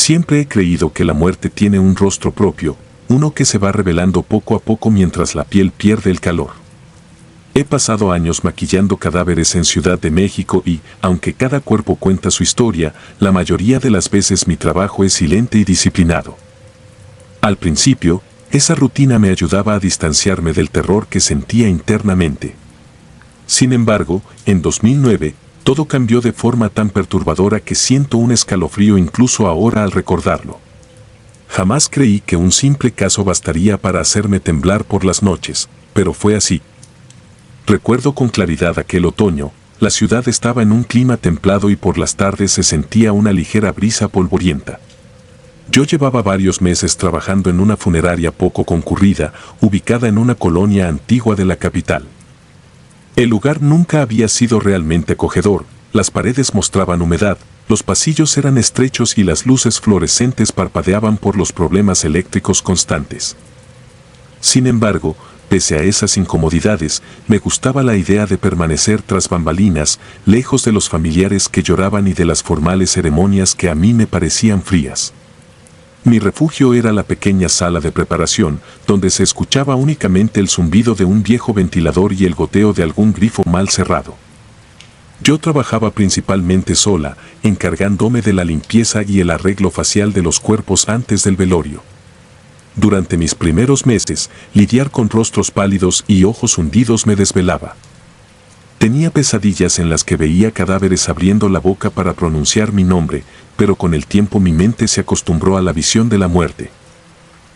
Siempre he creído que la muerte tiene un rostro propio, uno que se va revelando poco a poco mientras la piel pierde el calor. He pasado años maquillando cadáveres en Ciudad de México y, aunque cada cuerpo cuenta su historia, la mayoría de las veces mi trabajo es silente y disciplinado. Al principio, esa rutina me ayudaba a distanciarme del terror que sentía internamente. Sin embargo, en 2009, todo cambió de forma tan perturbadora que siento un escalofrío incluso ahora al recordarlo. Jamás creí que un simple caso bastaría para hacerme temblar por las noches, pero fue así. Recuerdo con claridad aquel otoño, la ciudad estaba en un clima templado y por las tardes se sentía una ligera brisa polvorienta. Yo llevaba varios meses trabajando en una funeraria poco concurrida, ubicada en una colonia antigua de la capital. El lugar nunca había sido realmente acogedor, las paredes mostraban humedad, los pasillos eran estrechos y las luces fluorescentes parpadeaban por los problemas eléctricos constantes. Sin embargo, pese a esas incomodidades, me gustaba la idea de permanecer tras bambalinas, lejos de los familiares que lloraban y de las formales ceremonias que a mí me parecían frías. Mi refugio era la pequeña sala de preparación, donde se escuchaba únicamente el zumbido de un viejo ventilador y el goteo de algún grifo mal cerrado. Yo trabajaba principalmente sola, encargándome de la limpieza y el arreglo facial de los cuerpos antes del velorio. Durante mis primeros meses, lidiar con rostros pálidos y ojos hundidos me desvelaba. Tenía pesadillas en las que veía cadáveres abriendo la boca para pronunciar mi nombre, pero con el tiempo mi mente se acostumbró a la visión de la muerte.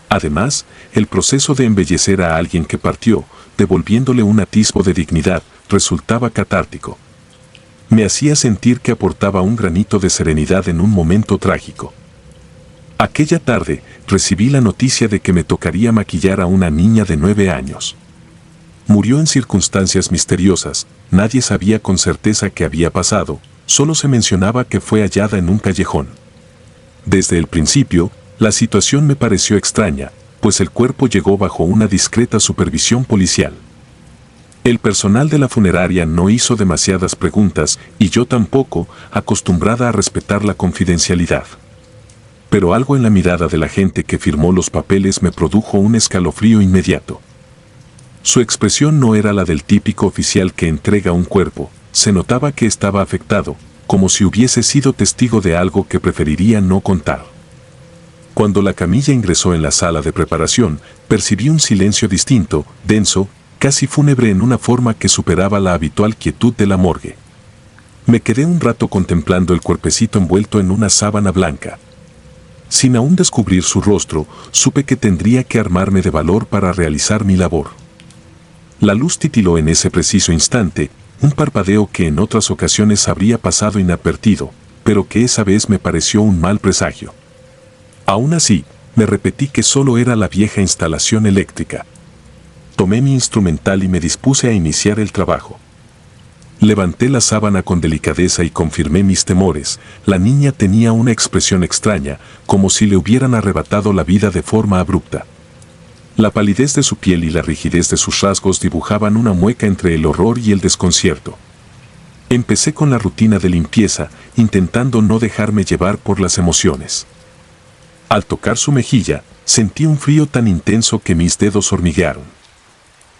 Además, el proceso de embellecer a alguien que partió, devolviéndole un atisbo de dignidad, resultaba catártico. Me hacía sentir que aportaba un granito de serenidad en un momento trágico. Aquella tarde, recibí la noticia de que me tocaría maquillar a una niña de 9 años. Murió en circunstancias misteriosas, nadie sabía con certeza qué había pasado, solo se mencionaba que fue hallada en un callejón. Desde el principio, la situación me pareció extraña, pues el cuerpo llegó bajo una discreta supervisión policial. El personal de la funeraria no hizo demasiadas preguntas y yo tampoco, acostumbrada a respetar la confidencialidad. Pero algo en la mirada de la gente que firmó los papeles me produjo un escalofrío inmediato. Su expresión no era la del típico oficial que entrega un cuerpo, se notaba que estaba afectado, como si hubiese sido testigo de algo que preferiría no contar. Cuando la camilla ingresó en la sala de preparación, percibí un silencio distinto, denso, casi fúnebre en una forma que superaba la habitual quietud de la morgue. Me quedé un rato contemplando el cuerpecito envuelto en una sábana blanca. Sin aún descubrir su rostro, supe que tendría que armarme de valor para realizar mi labor. La luz titiló en ese preciso instante, un parpadeo que en otras ocasiones habría pasado inadvertido, pero que esa vez me pareció un mal presagio. Aún así, me repetí que solo era la vieja instalación eléctrica. Tomé mi instrumental y me dispuse a iniciar el trabajo. Levanté la sábana con delicadeza y confirmé mis temores. La niña tenía una expresión extraña, como si le hubieran arrebatado la vida de forma abrupta. La palidez de su piel y la rigidez de sus rasgos dibujaban una mueca entre el horror y el desconcierto. Empecé con la rutina de limpieza, intentando no dejarme llevar por las emociones. Al tocar su mejilla, sentí un frío tan intenso que mis dedos hormiguearon.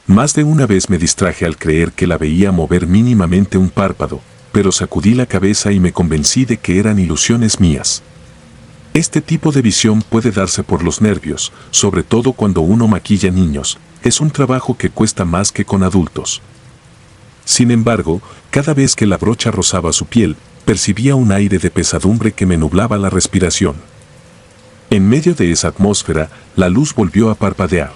Más de una vez me distraje al creer que la veía mover mínimamente un párpado, pero sacudí la cabeza y me convencí de que eran ilusiones mías. Este tipo de visión puede darse por los nervios, sobre todo cuando uno maquilla niños. Es un trabajo que cuesta más que con adultos. Sin embargo, cada vez que la brocha rozaba su piel, percibía un aire de pesadumbre que me nublaba la respiración. En medio de esa atmósfera, la luz volvió a parpadear.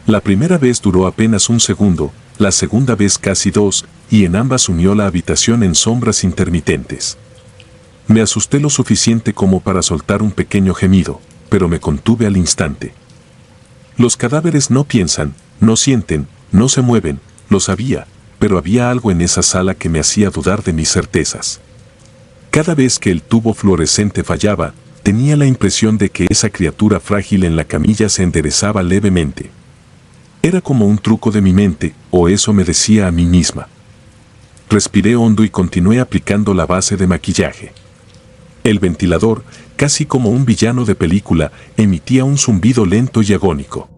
La primera vez duró apenas un segundo, la segunda vez casi 2, y en ambas unió la habitación en sombras intermitentes. Me asusté lo suficiente como para soltar un pequeño gemido, pero me contuve al instante. Los cadáveres no piensan, no sienten, no se mueven, lo sabía, pero había algo en esa sala que me hacía dudar de mis certezas. Cada vez que el tubo fluorescente fallaba, tenía la impresión de que esa criatura frágil en la camilla se enderezaba levemente. Era como un truco de mi mente, o eso me decía a mí misma. Respiré hondo y continué aplicando la base de maquillaje. El ventilador, casi como un villano de película, emitía un zumbido lento y agónico.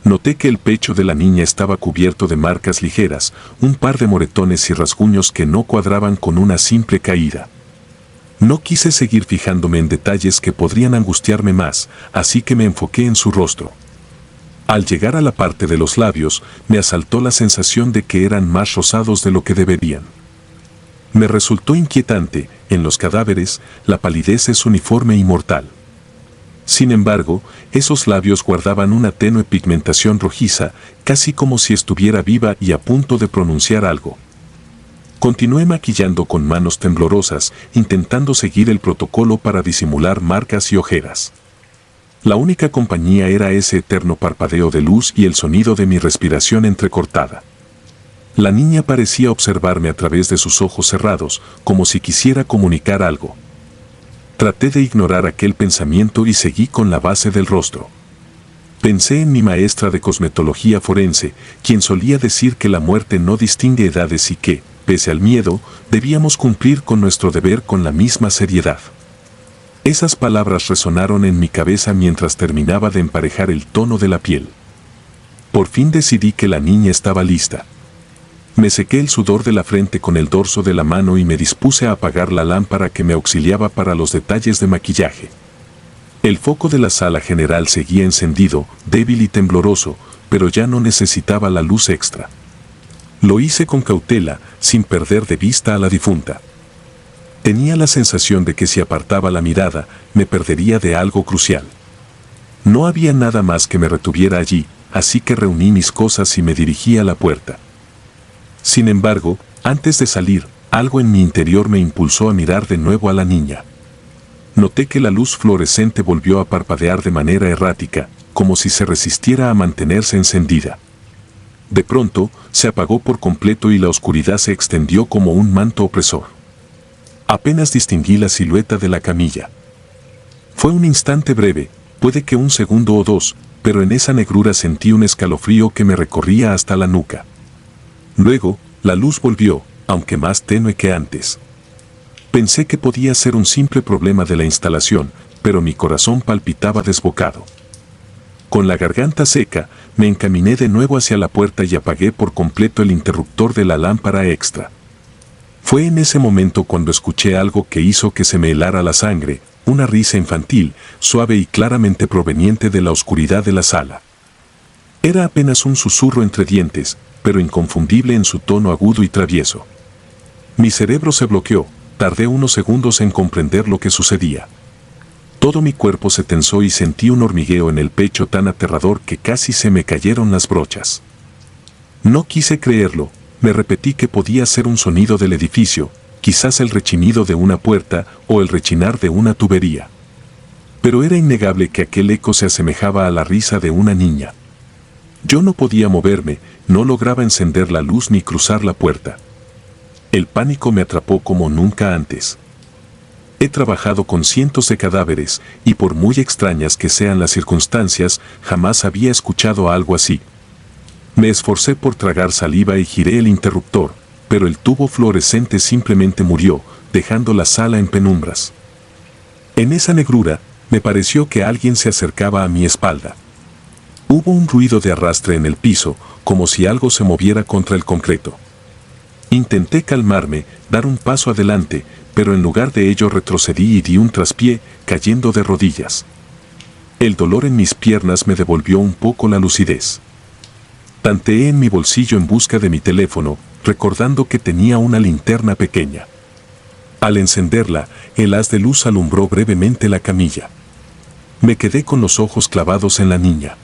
Noté que el pecho de la niña estaba cubierto de marcas ligeras, un par de moretones y rasguños que no cuadraban con una simple caída. No quise seguir fijándome en detalles que podrían angustiarme más, así que me enfoqué en su rostro. Al llegar a la parte de los labios, me asaltó la sensación de que eran más rosados de lo que deberían. Me resultó inquietante, en los cadáveres, la palidez es uniforme y mortal. Sin embargo, esos labios guardaban una tenue pigmentación rojiza, casi como si estuviera viva y a punto de pronunciar algo. Continué maquillando con manos temblorosas, intentando seguir el protocolo para disimular marcas y ojeras. La única compañía era ese eterno parpadeo de luz y el sonido de mi respiración entrecortada. La niña parecía observarme a través de sus ojos cerrados, como si quisiera comunicar algo. Traté de ignorar aquel pensamiento y seguí con la base del rostro. Pensé en mi maestra de cosmetología forense, quien solía decir que la muerte no distingue edades y que, pese al miedo, debíamos cumplir con nuestro deber con la misma seriedad. Esas palabras resonaron en mi cabeza mientras terminaba de emparejar el tono de la piel. Por fin decidí que la niña estaba lista. Me sequé el sudor de la frente con el dorso de la mano y me dispuse a apagar la lámpara que me auxiliaba para los detalles de maquillaje. El foco de la sala general seguía encendido, débil y tembloroso, pero ya no necesitaba la luz extra. Lo hice con cautela, sin perder de vista a la difunta. Tenía la sensación de que si apartaba la mirada, me perdería de algo crucial. No había nada más que me retuviera allí, así que reuní mis cosas y me dirigí a la puerta. Sin embargo, antes de salir, algo en mi interior me impulsó a mirar de nuevo a la niña. Noté que la luz fluorescente volvió a parpadear de manera errática, como si se resistiera a mantenerse encendida. De pronto, se apagó por completo y la oscuridad se extendió como un manto opresor. Apenas distinguí la silueta de la camilla. Fue un instante breve, puede que un segundo o dos, pero en esa negrura sentí un escalofrío que me recorría hasta la nuca. Luego, la luz volvió, aunque más tenue que antes. Pensé que podía ser un simple problema de la instalación, pero mi corazón palpitaba desbocado. Con la garganta seca, me encaminé de nuevo hacia la puerta y apagué por completo el interruptor de la lámpara extra. Fue en ese momento cuando escuché algo que hizo que se me helara la sangre, una risa infantil, suave y claramente proveniente de la oscuridad de la sala. Era apenas un susurro entre dientes, pero inconfundible en su tono agudo y travieso. Mi cerebro se bloqueó, tardé unos segundos en comprender lo que sucedía. Todo mi cuerpo se tensó y sentí un hormigueo en el pecho tan aterrador que casi se me cayeron las brochas. No quise creerlo, me repetí que podía ser un sonido del edificio, quizás el rechinido de una puerta o el rechinar de una tubería. Pero era innegable que aquel eco se asemejaba a la risa de una niña. Yo no podía moverme, no lograba encender la luz ni cruzar la puerta. El pánico me atrapó como nunca antes. He trabajado con cientos de cadáveres, y por muy extrañas que sean las circunstancias, jamás había escuchado algo así. Me esforcé por tragar saliva y giré el interruptor, pero el tubo fluorescente simplemente murió, dejando la sala en penumbras. En esa negrura, me pareció que alguien se acercaba a mi espalda. Hubo un ruido de arrastre en el piso, como si algo se moviera contra el concreto. Intenté calmarme, dar un paso adelante, pero en lugar de ello retrocedí y di un traspié, cayendo de rodillas. El dolor en mis piernas me devolvió un poco la lucidez. Tanteé en mi bolsillo en busca de mi teléfono, recordando que tenía una linterna pequeña. Al encenderla, el haz de luz alumbró brevemente la camilla. Me quedé con los ojos clavados en la niña.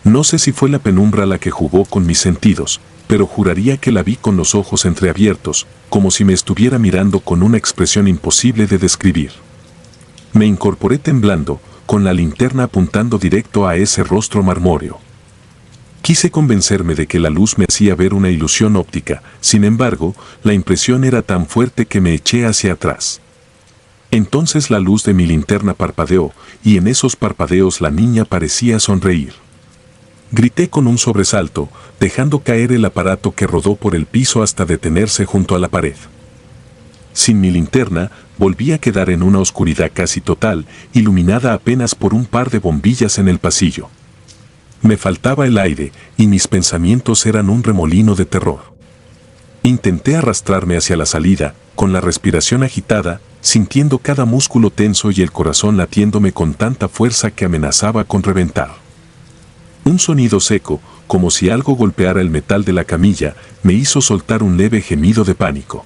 No sé si fue la penumbra la que jugó con mis sentidos, pero juraría que la vi con los ojos entreabiertos, como si me estuviera mirando con una expresión imposible de describir. Me incorporé temblando, con la linterna apuntando directo a ese rostro marmóreo. Quise convencerme de que la luz me hacía ver una ilusión óptica, sin embargo, la impresión era tan fuerte que me eché hacia atrás. Entonces la luz de mi linterna parpadeó, y en esos parpadeos la niña parecía sonreír. Grité con un sobresalto, dejando caer el aparato que rodó por el piso hasta detenerse junto a la pared. Sin mi linterna, volví a quedar en una oscuridad casi total, iluminada apenas por un par de bombillas en el pasillo. Me faltaba el aire, y mis pensamientos eran un remolino de terror. Intenté arrastrarme hacia la salida, con la respiración agitada, sintiendo cada músculo tenso y el corazón latiéndome con tanta fuerza que amenazaba con reventar. Un sonido seco, como si algo golpeara el metal de la camilla, me hizo soltar un leve gemido de pánico.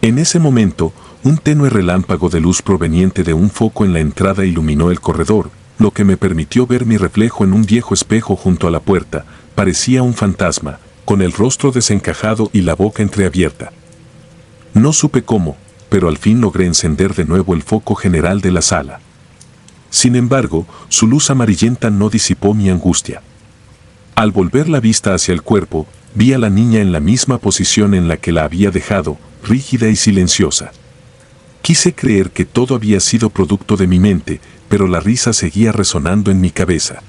En ese momento, un tenue relámpago de luz proveniente de un foco en la entrada iluminó el corredor, lo que me permitió ver mi reflejo en un viejo espejo junto a la puerta. Parecía un fantasma, con el rostro desencajado y la boca entreabierta. No supe cómo, pero al fin logré encender de nuevo el foco general de la sala. Sin embargo, su luz amarillenta no disipó mi angustia. Al volver la vista hacia el cuerpo, vi a la niña en la misma posición en la que la había dejado, rígida y silenciosa. Quise creer que todo había sido producto de mi mente, pero la risa seguía resonando en mi cabeza.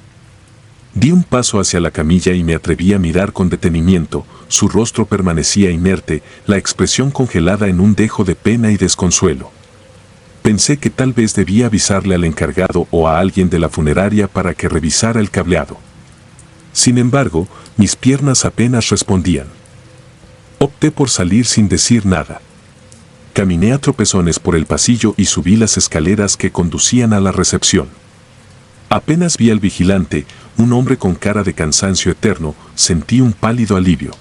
Di un paso hacia la camilla y me atreví a mirar con detenimiento. Su rostro permanecía inerte, la expresión congelada en un dejo de pena y desconsuelo. Pensé que tal vez debía avisarle al encargado o a alguien de la funeraria para que revisara el cableado. Sin embargo, mis piernas apenas respondían. Opté por salir sin decir nada. Caminé a tropezones por el pasillo y subí las escaleras que conducían a la recepción. Apenas vi al vigilante, un hombre con cara de cansancio eterno, sentí un pálido alivio.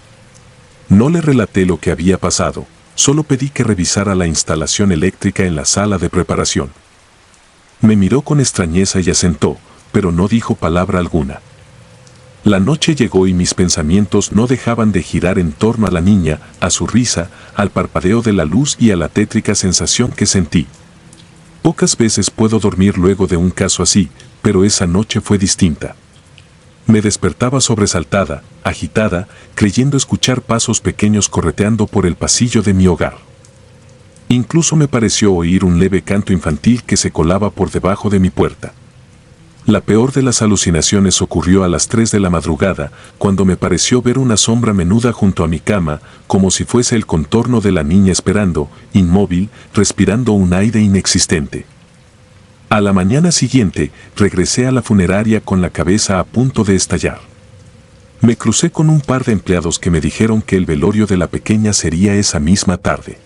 No le relaté lo que había pasado, solo pedí que revisara la instalación eléctrica en la sala de preparación. Me miró con extrañeza y asentó, pero no dijo palabra alguna. La noche llegó y mis pensamientos no dejaban de girar en torno a la niña, a su risa, al parpadeo de la luz y a la tétrica sensación que sentí. Pocas veces puedo dormir luego de un caso así, pero esa noche fue distinta. Me despertaba sobresaltada, agitada, creyendo escuchar pasos pequeños correteando por el pasillo de mi hogar. Incluso me pareció oír un leve canto infantil que se colaba por debajo de mi puerta. La peor de las alucinaciones ocurrió a las 3 de la madrugada, cuando me pareció ver una sombra menuda junto a mi cama, como si fuese el contorno de la niña esperando, inmóvil, respirando un aire inexistente. A la mañana siguiente, regresé a la funeraria con la cabeza a punto de estallar. Me crucé con un par de empleados que me dijeron que el velorio de la pequeña sería esa misma tarde.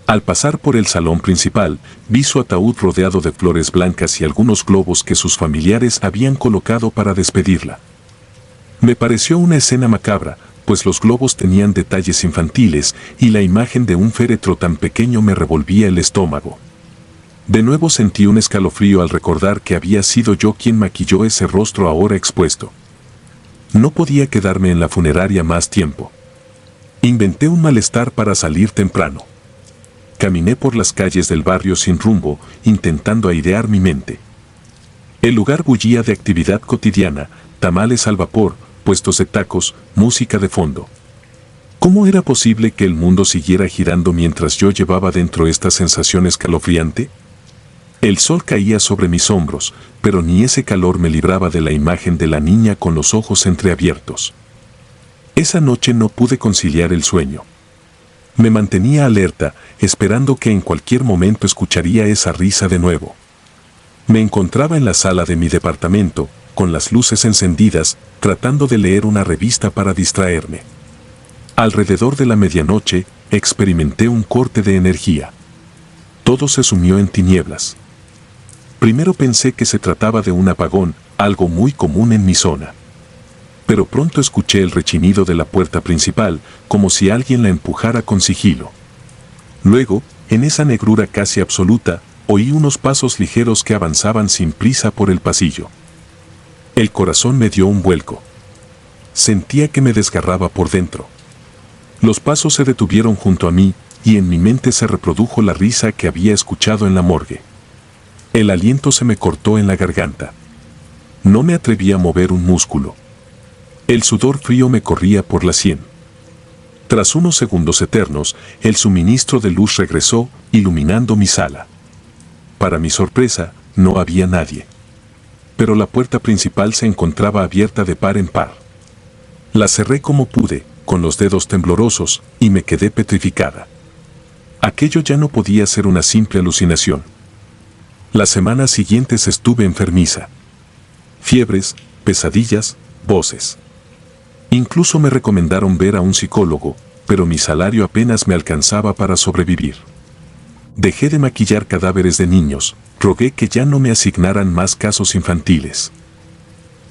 Al pasar por el salón principal, vi su ataúd rodeado de flores blancas y algunos globos que sus familiares habían colocado para despedirla. Me pareció una escena macabra, pues los globos tenían detalles infantiles y la imagen de un féretro tan pequeño me revolvía el estómago. De nuevo sentí un escalofrío al recordar que había sido yo quien maquilló ese rostro ahora expuesto. No podía quedarme en la funeraria más tiempo. Inventé un malestar para salir temprano. Caminé por las calles del barrio sin rumbo, intentando airear mi mente. El lugar bullía de actividad cotidiana, tamales al vapor, puestos de tacos, música de fondo. ¿Cómo era posible que el mundo siguiera girando mientras yo llevaba dentro esta sensación escalofriante? El sol caía sobre mis hombros, pero ni ese calor me libraba de la imagen de la niña con los ojos entreabiertos. Esa noche no pude conciliar el sueño. Me mantenía alerta, esperando que en cualquier momento escucharía esa risa de nuevo. Me encontraba en la sala de mi departamento, con las luces encendidas, tratando de leer una revista para distraerme. Alrededor de la medianoche, experimenté un corte de energía. Todo se sumió en tinieblas. Primero pensé que se trataba de un apagón, algo muy común en mi zona. Pero pronto escuché el rechinido de la puerta principal, como si alguien la empujara con sigilo. Luego, en esa negrura casi absoluta, oí unos pasos ligeros que avanzaban sin prisa por el pasillo. El corazón me dio un vuelco. Sentía que me desgarraba por dentro. Los pasos se detuvieron junto a mí, y en mi mente se reprodujo la risa que había escuchado en la morgue. El aliento se me cortó en la garganta. No me atreví a mover un músculo. El sudor frío me corría por la sien. Tras unos segundos eternos, el suministro de luz regresó, iluminando mi sala. Para mi sorpresa, no había nadie. Pero la puerta principal se encontraba abierta de par en par. La cerré como pude, con los dedos temblorosos, y me quedé petrificada. Aquello ya no podía ser una simple alucinación. Las semanas siguientes estuve enfermiza. Fiebres, pesadillas, voces. Incluso me recomendaron ver a un psicólogo, pero mi salario apenas me alcanzaba para sobrevivir. Dejé de maquillar cadáveres de niños, rogué que ya no me asignaran más casos infantiles.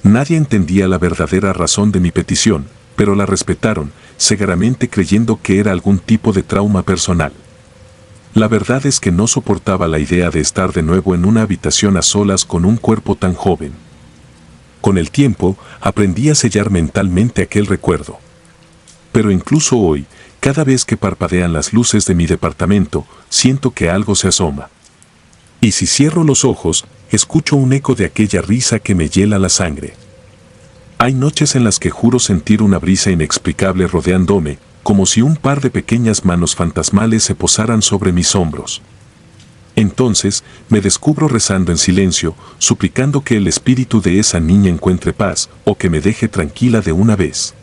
Nadie entendía la verdadera razón de mi petición, pero la respetaron, cegaramente creyendo que era algún tipo de trauma personal. La verdad es que no soportaba la idea de estar de nuevo en una habitación a solas con un cuerpo tan joven. Con el tiempo, aprendí a sellar mentalmente aquel recuerdo. Pero incluso hoy, cada vez que parpadean las luces de mi departamento, siento que algo se asoma. Y si cierro los ojos, escucho un eco de aquella risa que me hiela la sangre. Hay noches en las que juro sentir una brisa inexplicable rodeándome, como si un par de pequeñas manos fantasmales se posaran sobre mis hombros. Entonces, me descubro rezando en silencio, suplicando que el espíritu de esa niña encuentre paz, o que me deje tranquila de una vez.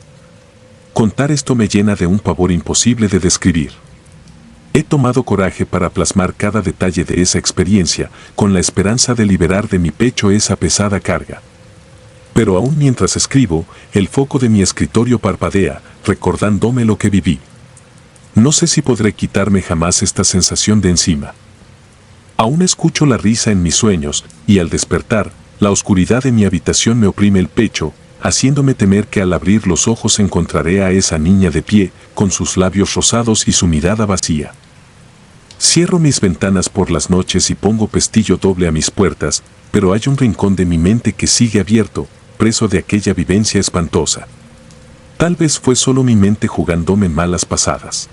Contar esto me llena de un pavor imposible de describir. He tomado coraje para plasmar cada detalle de esa experiencia, con la esperanza de liberar de mi pecho esa pesada carga. Pero aún mientras escribo, el foco de mi escritorio parpadea, recordándome lo que viví. No sé si podré quitarme jamás esta sensación de encima. Aún escucho la risa en mis sueños, y al despertar, la oscuridad de mi habitación me oprime el pecho, haciéndome temer que al abrir los ojos encontraré a esa niña de pie, con sus labios rosados y su mirada vacía. Cierro mis ventanas por las noches y pongo pestillo doble a mis puertas, pero hay un rincón de mi mente que sigue abierto, preso de aquella vivencia espantosa. Tal vez fue solo mi mente jugándome malas pasadas.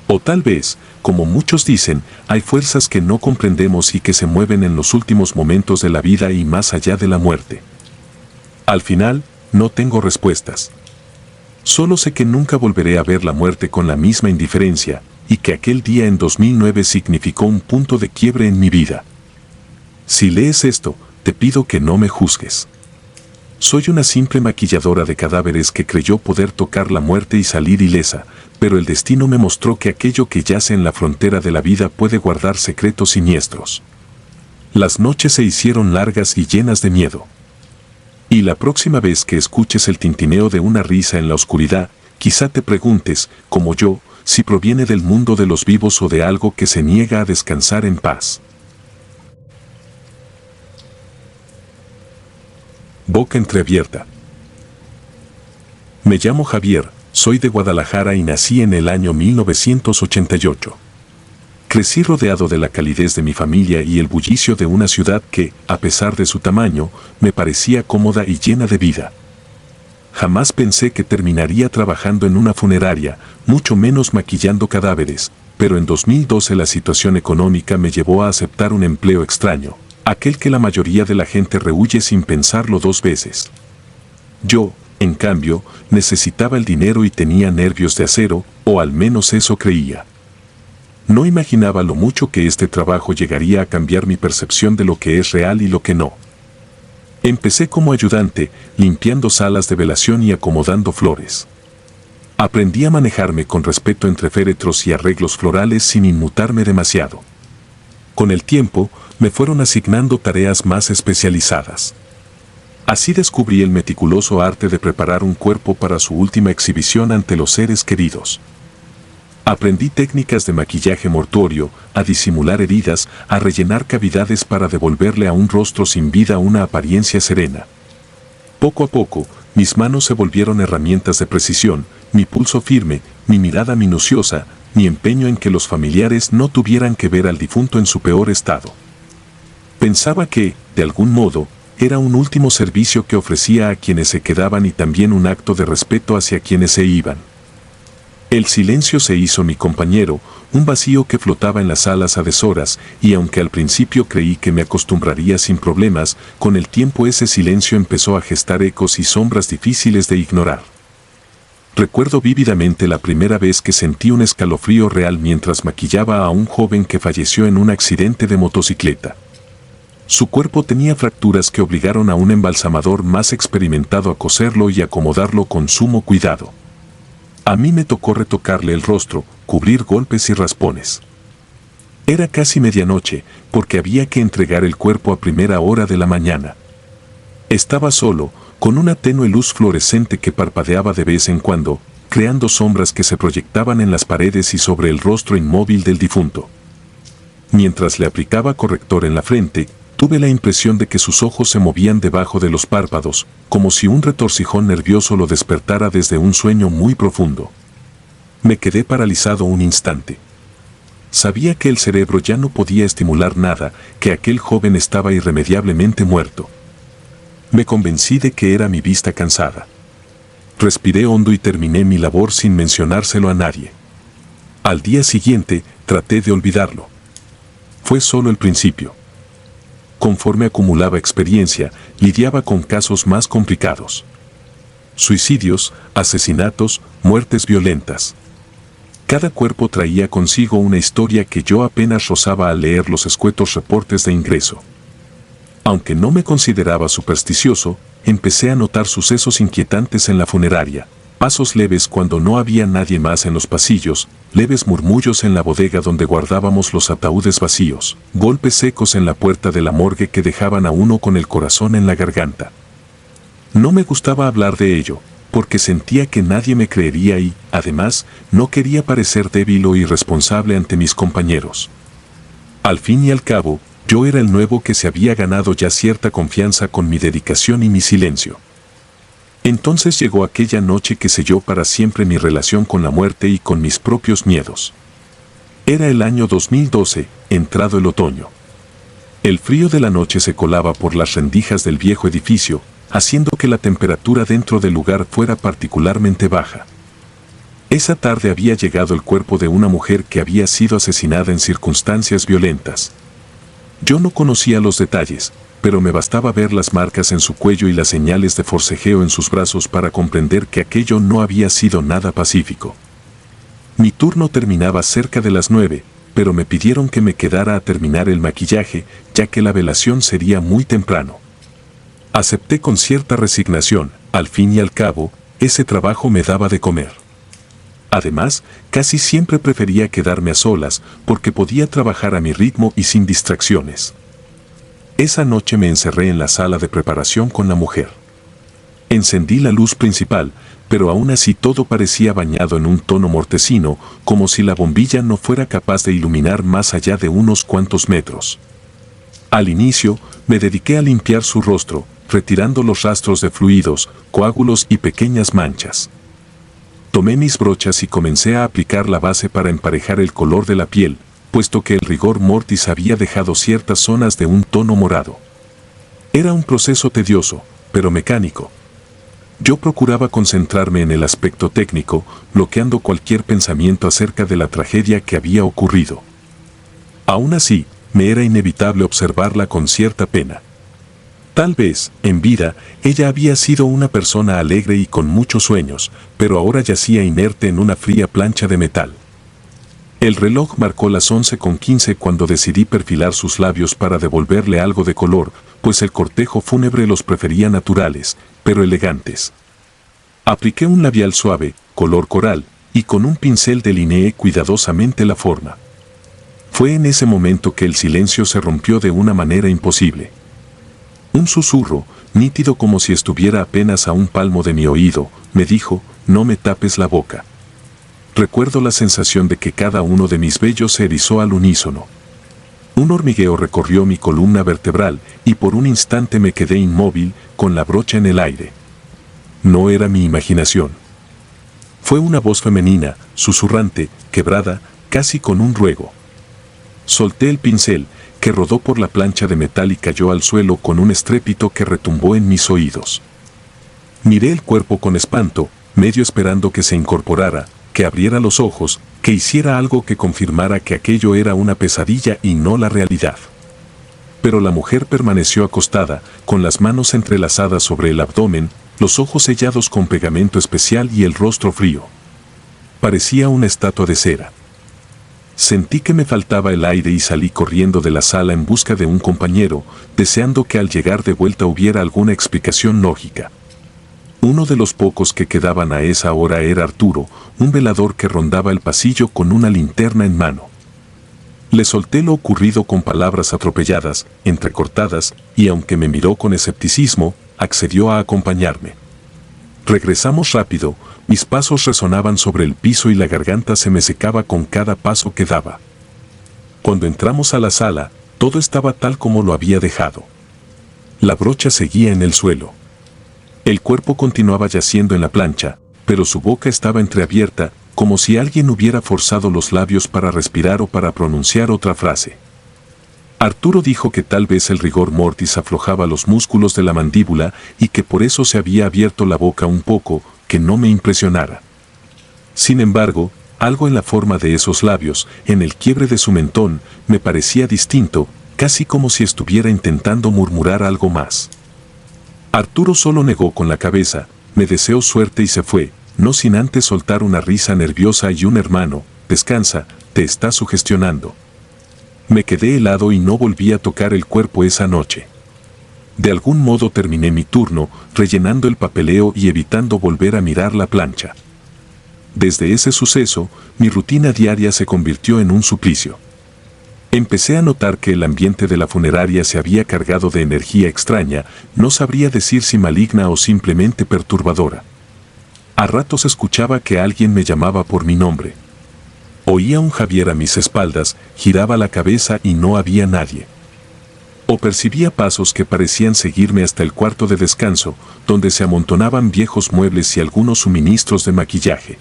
O tal vez, como muchos dicen, hay fuerzas que no comprendemos y que se mueven en los últimos momentos de la vida y más allá de la muerte. Al final, no tengo respuestas. Solo sé que nunca volveré a ver la muerte con la misma indiferencia, y que aquel día en 2009 significó un punto de quiebre en mi vida. Si lees esto, te pido que no me juzgues. Soy una simple maquilladora de cadáveres que creyó poder tocar la muerte y salir ilesa, pero el destino me mostró que aquello que yace en la frontera de la vida puede guardar secretos siniestros. Las noches se hicieron largas y llenas de miedo. Y la próxima vez que escuches el tintineo de una risa en la oscuridad, quizá te preguntes, como yo, si proviene del mundo de los vivos o de algo que se niega a descansar en paz. Boca entreabierta. Me llamo Javier, soy de Guadalajara y nací en el año 1988. Crecí rodeado de la calidez de mi familia y el bullicio de una ciudad que, a pesar de su tamaño, me parecía cómoda y llena de vida. Jamás pensé que terminaría trabajando en una funeraria, mucho menos maquillando cadáveres, pero en 2012 la situación económica me llevó a aceptar un empleo extraño, aquel que la mayoría de la gente rehúye sin pensarlo dos veces. Yo, en cambio, necesitaba el dinero y tenía nervios de acero, o al menos eso creía. No imaginaba lo mucho que este trabajo llegaría a cambiar mi percepción de lo que es real y lo que no. Empecé como ayudante, limpiando salas de velación y acomodando flores. Aprendí a manejarme con respeto entre féretros y arreglos florales sin inmutarme demasiado. Con el tiempo, me fueron asignando tareas más especializadas. Así descubrí el meticuloso arte de preparar un cuerpo para su última exhibición ante los seres queridos. Aprendí técnicas de maquillaje mortuorio, a disimular heridas, a rellenar cavidades para devolverle a un rostro sin vida una apariencia serena. Poco a poco, mis manos se volvieron herramientas de precisión, mi pulso firme, mi mirada minuciosa, mi empeño en que los familiares no tuvieran que ver al difunto en su peor estado. Pensaba que, de algún modo, era un último servicio que ofrecía a quienes se quedaban y también un acto de respeto hacia quienes se iban. El silencio se hizo mi compañero, un vacío que flotaba en las salas a deshoras, y aunque al principio creí que me acostumbraría sin problemas, con el tiempo ese silencio empezó a gestar ecos y sombras difíciles de ignorar. Recuerdo vívidamente la primera vez que sentí un escalofrío real mientras maquillaba a un joven que falleció en un accidente de motocicleta. Su cuerpo tenía fracturas que obligaron a un embalsamador más experimentado a coserlo y acomodarlo con sumo cuidado. A mí me tocó retocarle el rostro, cubrir golpes y raspones. Era casi medianoche, porque había que entregar el cuerpo a primera hora de la mañana. Estaba solo, con una tenue luz fluorescente que parpadeaba de vez en cuando, creando sombras que se proyectaban en las paredes y sobre el rostro inmóvil del difunto. Mientras le aplicaba corrector en la frente, tuve la impresión de que sus ojos se movían debajo de los párpados, como si un retorcijón nervioso lo despertara desde un sueño muy profundo. Me quedé paralizado un instante. Sabía que el cerebro ya no podía estimular nada, que aquel joven estaba irremediablemente muerto. Me convencí de que era mi vista cansada. Respiré hondo y terminé mi labor sin mencionárselo a nadie. Al día siguiente, traté de olvidarlo. Fue solo el principio. Conforme acumulaba experiencia, lidiaba con casos más complicados. Suicidios, asesinatos, muertes violentas. Cada cuerpo traía consigo una historia que yo apenas rozaba al leer los escuetos reportes de ingreso. Aunque no me consideraba supersticioso, empecé a notar sucesos inquietantes en la funeraria, pasos leves cuando no había nadie más en los pasillos, leves murmullos en la bodega donde guardábamos los ataúdes vacíos, golpes secos en la puerta de la morgue que dejaban a uno con el corazón en la garganta. No me gustaba hablar de ello, porque sentía que nadie me creería y, además, no quería parecer débil o irresponsable ante mis compañeros. Al fin y al cabo, yo era el nuevo que se había ganado ya cierta confianza con mi dedicación y mi silencio. Entonces llegó aquella noche que selló para siempre mi relación con la muerte y con mis propios miedos. Era el año 2012, entrado el otoño. El frío de la noche se colaba por las rendijas del viejo edificio, haciendo que la temperatura dentro del lugar fuera particularmente baja. Esa tarde había llegado el cuerpo de una mujer que había sido asesinada en circunstancias violentas. Yo no conocía los detalles, pero me bastaba ver las marcas en su cuello y las señales de forcejeo en sus brazos para comprender que aquello no había sido nada pacífico. Mi turno terminaba cerca de las 9, pero me pidieron que me quedara a terminar el maquillaje, ya que la velación sería muy temprano. Acepté con cierta resignación, al fin y al cabo, ese trabajo me daba de comer. Además, casi siempre prefería quedarme a solas, porque podía trabajar a mi ritmo y sin distracciones. Esa noche me encerré en la sala de preparación con la mujer. Encendí la luz principal, pero aún así todo parecía bañado en un tono mortecino, como si la bombilla no fuera capaz de iluminar más allá de unos cuantos metros. Al inicio, me dediqué a limpiar su rostro, retirando los rastros de fluidos, coágulos y pequeñas manchas. Tomé mis brochas y comencé a aplicar la base para emparejar el color de la piel, puesto que el rigor mortis había dejado ciertas zonas de un tono morado. Era un proceso tedioso, pero mecánico. Yo procuraba concentrarme en el aspecto técnico, bloqueando cualquier pensamiento acerca de la tragedia que había ocurrido. Aún así, me era inevitable observarla con cierta pena. Tal vez, en vida, ella había sido una persona alegre y con muchos sueños, pero ahora yacía inerte en una fría plancha de metal. El reloj marcó las 11:15 cuando decidí perfilar sus labios para devolverle algo de color, pues el cortejo fúnebre los prefería naturales, pero elegantes. Apliqué un labial suave, color coral, y con un pincel delineé cuidadosamente la forma. Fue en ese momento que el silencio se rompió de una manera imposible. Un susurro, nítido como si estuviera apenas a un palmo de mi oído, me dijo: «No me tapes la boca». Recuerdo la sensación de que cada uno de mis vellos se erizó al unísono. Un hormigueo recorrió mi columna vertebral y por un instante me quedé inmóvil, con la brocha en el aire. No era mi imaginación. Fue una voz femenina, susurrante, quebrada, casi con un ruego. Solté el pincel, que rodó por la plancha de metal y cayó al suelo con un estrépito que retumbó en mis oídos. Miré el cuerpo con espanto, medio esperando que se incorporara, que abriera los ojos, que hiciera algo que confirmara que aquello era una pesadilla y no la realidad. Pero la mujer permaneció acostada, con las manos entrelazadas sobre el abdomen, los ojos sellados con pegamento especial y el rostro frío. Parecía una estatua de cera. Sentí que me faltaba el aire y salí corriendo de la sala en busca de un compañero, deseando que al llegar de vuelta hubiera alguna explicación lógica. Uno de los pocos que quedaban a esa hora era Arturo, un velador que rondaba el pasillo con una linterna en mano. Le solté lo ocurrido con palabras atropelladas, entrecortadas, y aunque me miró con escepticismo, accedió a acompañarme. Regresamos rápido, mis pasos resonaban sobre el piso y la garganta se me secaba con cada paso que daba. Cuando entramos a la sala, todo estaba tal como lo había dejado. La brocha seguía en el suelo. El cuerpo continuaba yaciendo en la plancha, pero su boca estaba entreabierta, como si alguien hubiera forzado los labios para respirar o para pronunciar otra frase. Arturo dijo que tal vez el rigor mortis aflojaba los músculos de la mandíbula y que por eso se había abierto la boca un poco, que no me impresionara. Sin embargo, algo en la forma de esos labios, en el quiebre de su mentón, me parecía distinto, casi como si estuviera intentando murmurar algo más. Arturo solo negó con la cabeza, me deseó suerte y se fue, no sin antes soltar una risa nerviosa y un hermano, descansa, te está sugestionando. Me quedé helado y no volví a tocar el cuerpo esa noche. De algún modo terminé mi turno, rellenando el papeleo y evitando volver a mirar la plancha. Desde ese suceso, mi rutina diaria se convirtió en un suplicio. Empecé a notar que el ambiente de la funeraria se había cargado de energía extraña, no sabría decir si maligna o simplemente perturbadora. A ratos escuchaba que alguien me llamaba por mi nombre. Oía un Javier a mis espaldas, giraba la cabeza y no había nadie. O percibía pasos que parecían seguirme hasta el cuarto de descanso, donde se amontonaban viejos muebles y algunos suministros de maquillaje.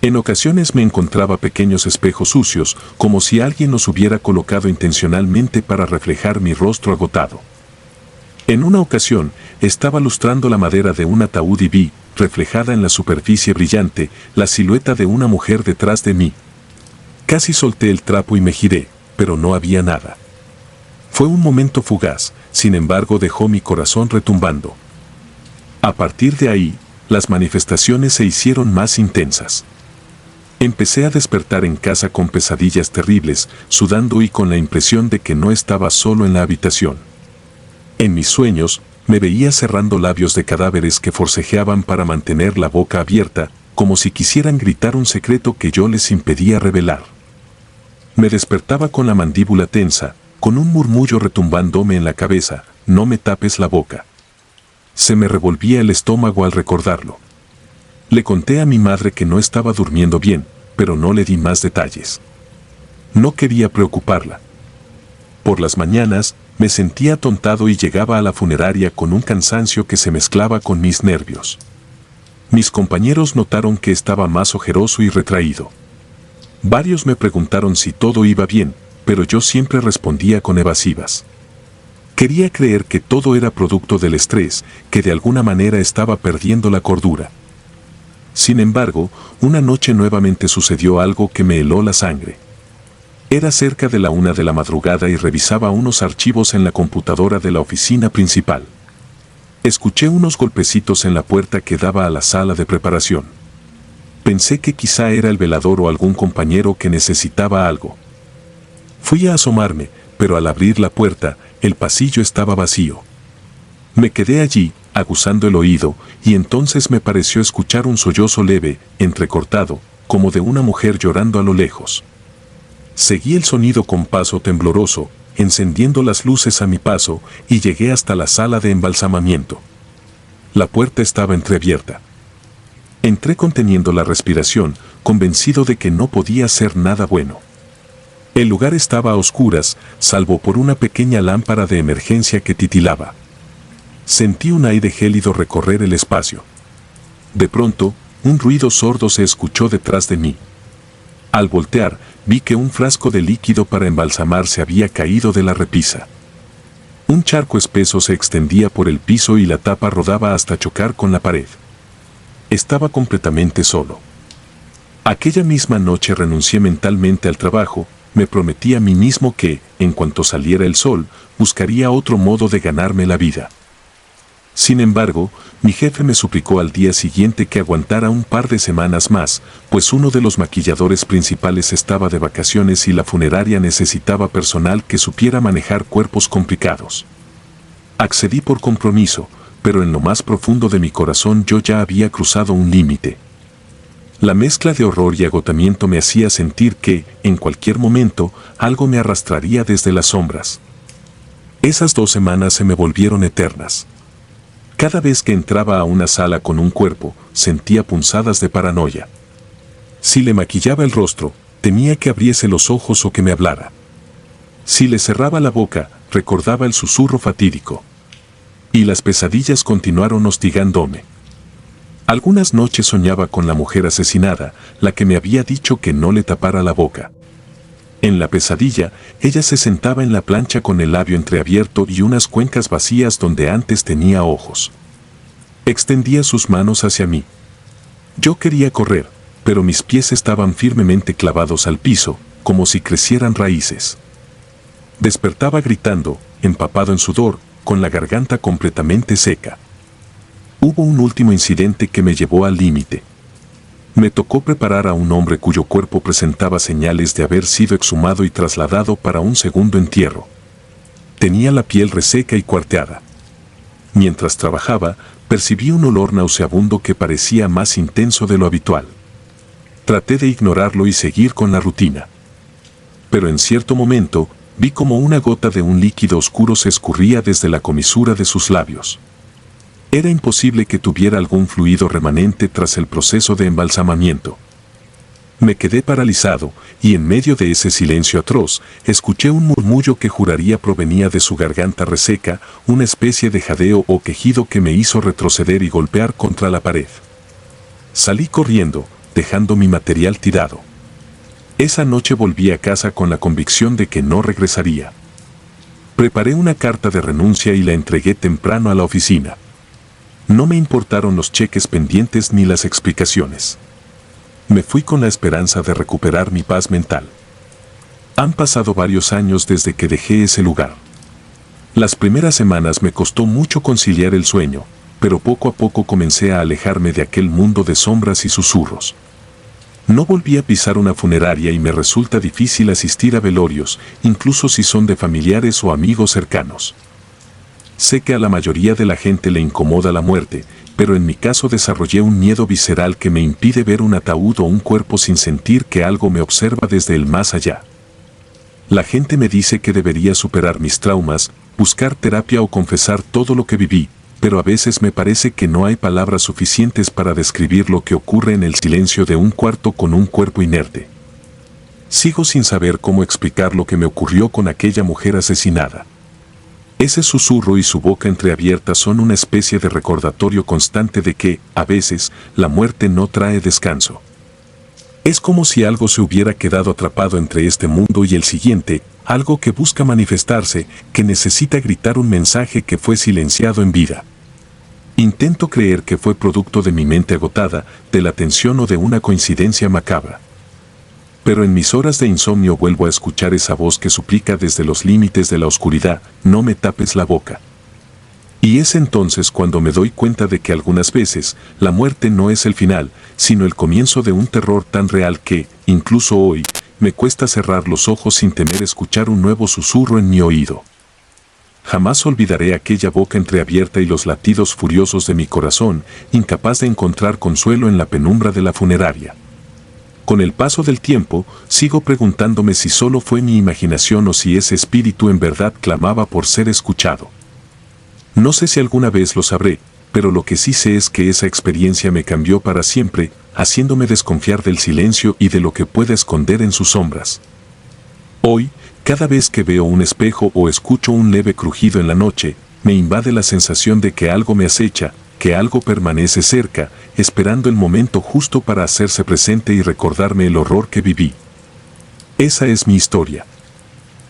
En ocasiones me encontraba pequeños espejos sucios, como si alguien los hubiera colocado intencionalmente para reflejar mi rostro agotado. En una ocasión, estaba lustrando la madera de un ataúd y vi, reflejada en la superficie brillante, la silueta de una mujer detrás de mí. Casi solté el trapo y me giré, pero no había nada. Fue un momento fugaz, sin embargo dejó mi corazón retumbando. A partir de ahí, las manifestaciones se hicieron más intensas. Empecé a despertar en casa con pesadillas terribles, sudando y con la impresión de que no estaba solo en la habitación. En mis sueños, me veía cerrando labios de cadáveres que forcejeaban para mantener la boca abierta, como si quisieran gritar un secreto que yo les impedía revelar. Me despertaba con la mandíbula tensa, con un murmullo retumbándome en la cabeza, no me tapes la boca. Se me revolvía el estómago al recordarlo. Le conté a mi madre que no estaba durmiendo bien, pero no le di más detalles. No quería preocuparla. Por las mañanas, me sentía atontado y llegaba a la funeraria con un cansancio que se mezclaba con mis nervios. Mis compañeros notaron que estaba más ojeroso y retraído. Varios me preguntaron si todo iba bien, pero yo siempre respondía con evasivas. Quería creer que todo era producto del estrés, que de alguna manera estaba perdiendo la cordura. Sin embargo, una noche nuevamente sucedió algo que me heló la sangre. Era cerca de la 1 de la madrugada y revisaba unos archivos en la computadora de la oficina principal. Escuché unos golpecitos en la puerta que daba a la sala de preparación. Pensé que quizá era el velador o algún compañero que necesitaba algo. Fui a asomarme, pero al abrir la puerta, el pasillo estaba vacío. Me quedé allí, aguzando el oído, y entonces me pareció escuchar un sollozo leve, entrecortado, como de una mujer llorando a lo lejos. Seguí el sonido con paso tembloroso, encendiendo las luces a mi paso, y llegué hasta la sala de embalsamamiento. La puerta estaba entreabierta. Entré conteniendo la respiración, convencido de que no podía ser nada bueno. El lugar estaba a oscuras, salvo por una pequeña lámpara de emergencia que titilaba. Sentí un aire gélido recorrer el espacio. De pronto, un ruido sordo se escuchó detrás de mí. Al voltear, vi que un frasco de líquido para embalsamar se había caído de la repisa. Un charco espeso se extendía por el piso y la tapa rodaba hasta chocar con la pared. Estaba completamente solo. Aquella misma noche renuncié mentalmente al trabajo, me prometí a mí mismo que, en cuanto saliera el sol, buscaría otro modo de ganarme la vida. Sin embargo, mi jefe me suplicó al día siguiente que aguantara un par de semanas más, pues uno de los maquilladores principales estaba de vacaciones y la funeraria necesitaba personal que supiera manejar cuerpos complicados. Accedí por compromiso, pero en lo más profundo de mi corazón yo ya había cruzado un límite. La mezcla de horror y agotamiento me hacía sentir que, en cualquier momento, algo me arrastraría desde las sombras. Esas 2 semanas se me volvieron eternas. Cada vez que entraba a una sala con un cuerpo, sentía punzadas de paranoia. Si le maquillaba el rostro, temía que abriese los ojos o que me hablara. Si le cerraba la boca, recordaba el susurro fatídico. Y las pesadillas continuaron hostigándome. Algunas noches soñaba con la mujer asesinada, la que me había dicho que no le tapara la boca. En la pesadilla, ella se sentaba en la plancha con el labio entreabierto y unas cuencas vacías donde antes tenía ojos. Extendía sus manos hacia mí. Yo quería correr, pero mis pies estaban firmemente clavados al piso, como si crecieran raíces. Despertaba gritando, empapado en sudor, con la garganta completamente seca. Hubo un último incidente que me llevó al límite. Me tocó preparar a un hombre cuyo cuerpo presentaba señales de haber sido exhumado y trasladado para un segundo entierro. Tenía la piel reseca y cuarteada. Mientras trabajaba, percibí un olor nauseabundo que parecía más intenso de lo habitual. Traté de ignorarlo y seguir con la rutina. Pero en cierto momento, vi como una gota de un líquido oscuro se escurría desde la comisura de sus labios. Era imposible que tuviera algún fluido remanente tras el proceso de embalsamamiento. Me quedé paralizado, y en medio de ese silencio atroz, escuché un murmullo que juraría provenía de su garganta reseca, una especie de jadeo o quejido que me hizo retroceder y golpear contra la pared. Salí corriendo, dejando mi material tirado. Esa noche volví a casa con la convicción de que no regresaría. Preparé una carta de renuncia y la entregué temprano a la oficina. No me importaron los cheques pendientes ni las explicaciones. Me fui con la esperanza de recuperar mi paz mental. Han pasado varios años desde que dejé ese lugar. Las primeras semanas me costó mucho conciliar el sueño, pero poco a poco comencé a alejarme de aquel mundo de sombras y susurros. No volví a pisar una funeraria y me resulta difícil asistir a velorios, incluso si son de familiares o amigos cercanos. Sé que a la mayoría de la gente le incomoda la muerte, pero en mi caso desarrollé un miedo visceral que me impide ver un ataúd o un cuerpo sin sentir que algo me observa desde el más allá. La gente me dice que debería superar mis traumas, buscar terapia o confesar todo lo que viví, pero a veces me parece que no hay palabras suficientes para describir lo que ocurre en el silencio de un cuarto con un cuerpo inerte. Sigo sin saber cómo explicar lo que me ocurrió con aquella mujer asesinada. Ese susurro y su boca entreabierta son una especie de recordatorio constante de que, a veces, la muerte no trae descanso. Es como si algo se hubiera quedado atrapado entre este mundo y el siguiente, algo que busca manifestarse, que necesita gritar un mensaje que fue silenciado en vida. Intento creer que fue producto de mi mente agotada, de la tensión o de una coincidencia macabra. Pero en mis horas de insomnio vuelvo a escuchar esa voz que suplica desde los límites de la oscuridad, no me tapes la boca. Y es entonces cuando me doy cuenta de que algunas veces, la muerte no es el final, sino el comienzo de un terror tan real que, incluso hoy, me cuesta cerrar los ojos sin temer escuchar un nuevo susurro en mi oído. Jamás olvidaré aquella boca entreabierta y los latidos furiosos de mi corazón, incapaz de encontrar consuelo en la penumbra de la funeraria. Con el paso del tiempo, sigo preguntándome si solo fue mi imaginación o si ese espíritu en verdad clamaba por ser escuchado. No sé si alguna vez lo sabré, pero lo que sí sé es que esa experiencia me cambió para siempre, haciéndome desconfiar del silencio y de lo que puede esconder en sus sombras. Hoy, cada vez que veo un espejo o escucho un leve crujido en la noche, me invade la sensación de que algo me acecha, que algo permanece cerca, esperando el momento justo para hacerse presente y recordarme el horror que viví. Esa es mi historia.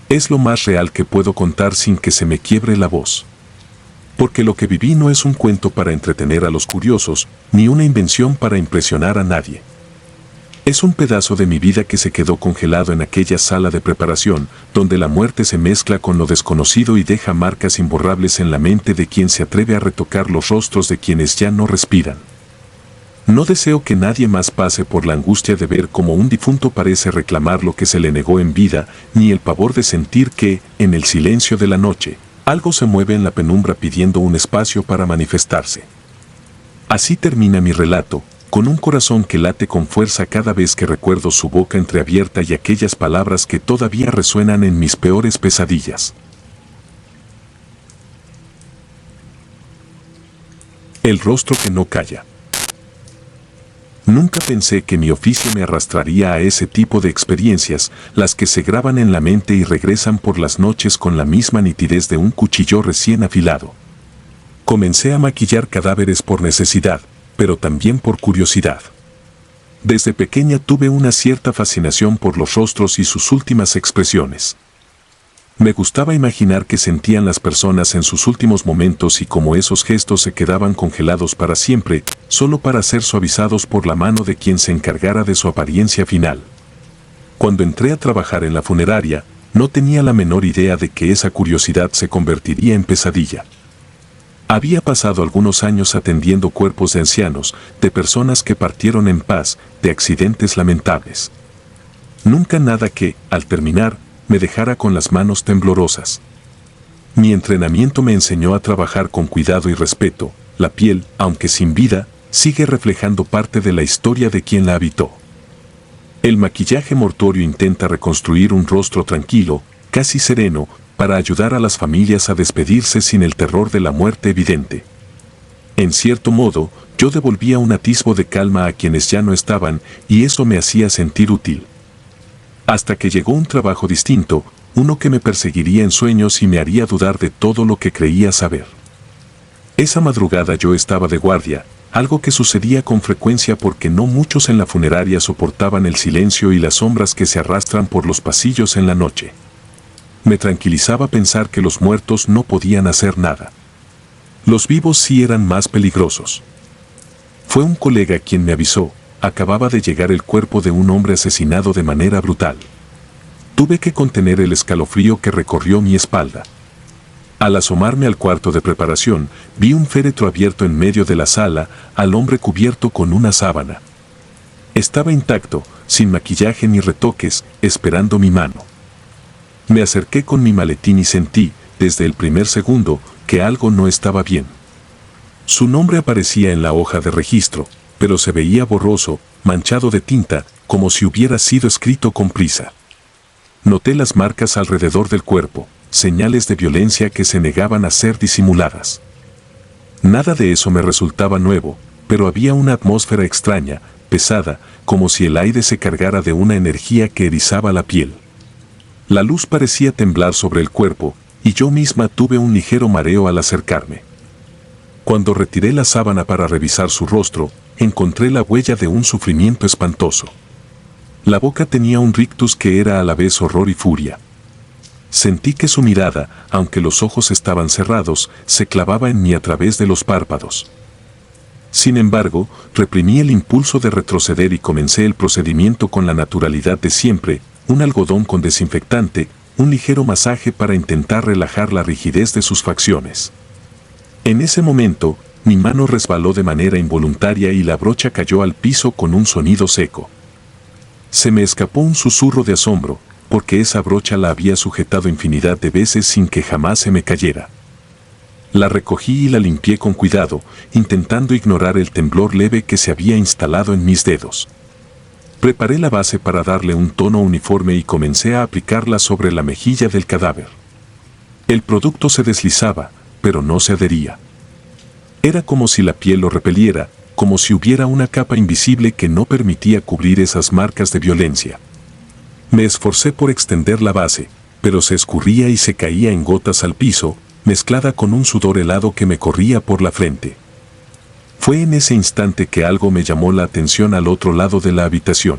Es lo más real que puedo contar sin que se me quiebre la voz. Porque lo que viví no es un cuento para entretener a los curiosos, ni una invención para impresionar a nadie. Es un pedazo de mi vida que se quedó congelado en aquella sala de preparación, donde la muerte se mezcla con lo desconocido y deja marcas imborrables en la mente de quien se atreve a retocar los rostros de quienes ya no respiran. No deseo que nadie más pase por la angustia de ver cómo un difunto parece reclamar lo que se le negó en vida, ni el pavor de sentir que, en el silencio de la noche, algo se mueve en la penumbra pidiendo un espacio para manifestarse. Así termina mi relato, con un corazón que late con fuerza cada vez que recuerdo su boca entreabierta y aquellas palabras que todavía resuenan en mis peores pesadillas. El rostro que no calla. Nunca pensé que mi oficio me arrastraría a ese tipo de experiencias, las que se graban en la mente y regresan por las noches con la misma nitidez de un cuchillo recién afilado. Comencé a maquillar cadáveres por necesidad, pero también por curiosidad. Desde pequeña tuve una cierta fascinación por los rostros y sus últimas expresiones. Me gustaba imaginar qué sentían las personas en sus últimos momentos y cómo esos gestos se quedaban congelados para siempre, solo para ser suavizados por la mano de quien se encargara de su apariencia final. Cuando entré a trabajar en la funeraria, no tenía la menor idea de que esa curiosidad se convertiría en pesadilla. Había pasado algunos años atendiendo cuerpos de ancianos, de personas que partieron en paz, de accidentes lamentables. Nunca nada que, al terminar, me dejara con las manos temblorosas. Mi entrenamiento me enseñó a trabajar con cuidado y respeto. La piel, aunque sin vida, sigue reflejando parte de la historia de quien la habitó. El maquillaje mortuorio intenta reconstruir un rostro tranquilo, casi sereno, para ayudar a las familias a despedirse sin el terror de la muerte evidente. En cierto modo, yo devolvía un atisbo de calma a quienes ya no estaban, y eso me hacía sentir útil. Hasta que llegó un trabajo distinto, uno que me perseguiría en sueños y me haría dudar de todo lo que creía saber. Esa madrugada yo estaba de guardia, algo que sucedía con frecuencia porque no muchos en la funeraria soportaban el silencio y las sombras que se arrastran por los pasillos en la noche. Me tranquilizaba pensar que los muertos no podían hacer nada. Los vivos sí eran más peligrosos. Fue un colega quien me avisó. Acababa de llegar el cuerpo de un hombre asesinado de manera brutal. Tuve que contener el escalofrío que recorrió mi espalda. Al asomarme al cuarto de preparación, vi un féretro abierto en medio de la sala, al hombre cubierto con una sábana. Estaba intacto, sin maquillaje ni retoques, esperando mi mano. Me acerqué con mi maletín y sentí, desde el primer segundo, que algo no estaba bien. Su nombre aparecía en la hoja de registro, pero se veía borroso, manchado de tinta, como si hubiera sido escrito con prisa. Noté las marcas alrededor del cuerpo, señales de violencia que se negaban a ser disimuladas. Nada de eso me resultaba nuevo, pero había una atmósfera extraña, pesada, como si el aire se cargara de una energía que erizaba la piel. La luz parecía temblar sobre el cuerpo, y yo misma tuve un ligero mareo al acercarme. Cuando retiré la sábana para revisar su rostro, encontré la huella de un sufrimiento espantoso. La boca tenía un rictus que era a la vez horror y furia. Sentí que su mirada, aunque los ojos estaban cerrados, se clavaba en mí a través de los párpados. Sin embargo, reprimí el impulso de retroceder y comencé el procedimiento con la naturalidad de siempre, un algodón con desinfectante, un ligero masaje para intentar relajar la rigidez de sus facciones. En ese momento, mi mano resbaló de manera involuntaria y la brocha cayó al piso con un sonido seco. Se me escapó un susurro de asombro, porque esa brocha la había sujetado infinidad de veces sin que jamás se me cayera. La recogí y la limpié con cuidado, intentando ignorar el temblor leve que se había instalado en mis dedos. Preparé la base para darle un tono uniforme y comencé a aplicarla sobre la mejilla del cadáver. El producto se deslizaba, pero no se adhería. Era como si la piel lo repeliera, como si hubiera una capa invisible que no permitía cubrir esas marcas de violencia. Me esforcé por extender la base, pero se escurría y se caía en gotas al piso, mezclada con un sudor helado que me corría por la frente. Fue en ese instante que algo me llamó la atención al otro lado de la habitación.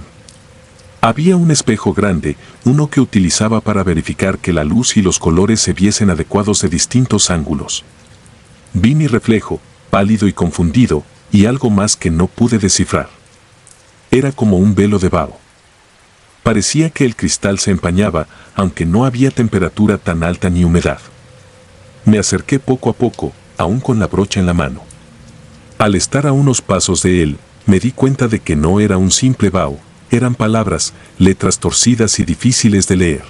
Había un espejo grande, uno que utilizaba para verificar que la luz y los colores se viesen adecuados de distintos ángulos. Vi mi reflejo, pálido y confundido, y algo más que no pude descifrar. Era como un velo de vaho. Parecía que el cristal se empañaba, aunque no había temperatura tan alta ni humedad. Me acerqué poco a poco, aún con la brocha en la mano. Al estar a unos pasos de él, me di cuenta de que no era un simple vaho, eran palabras, letras torcidas y difíciles de leer.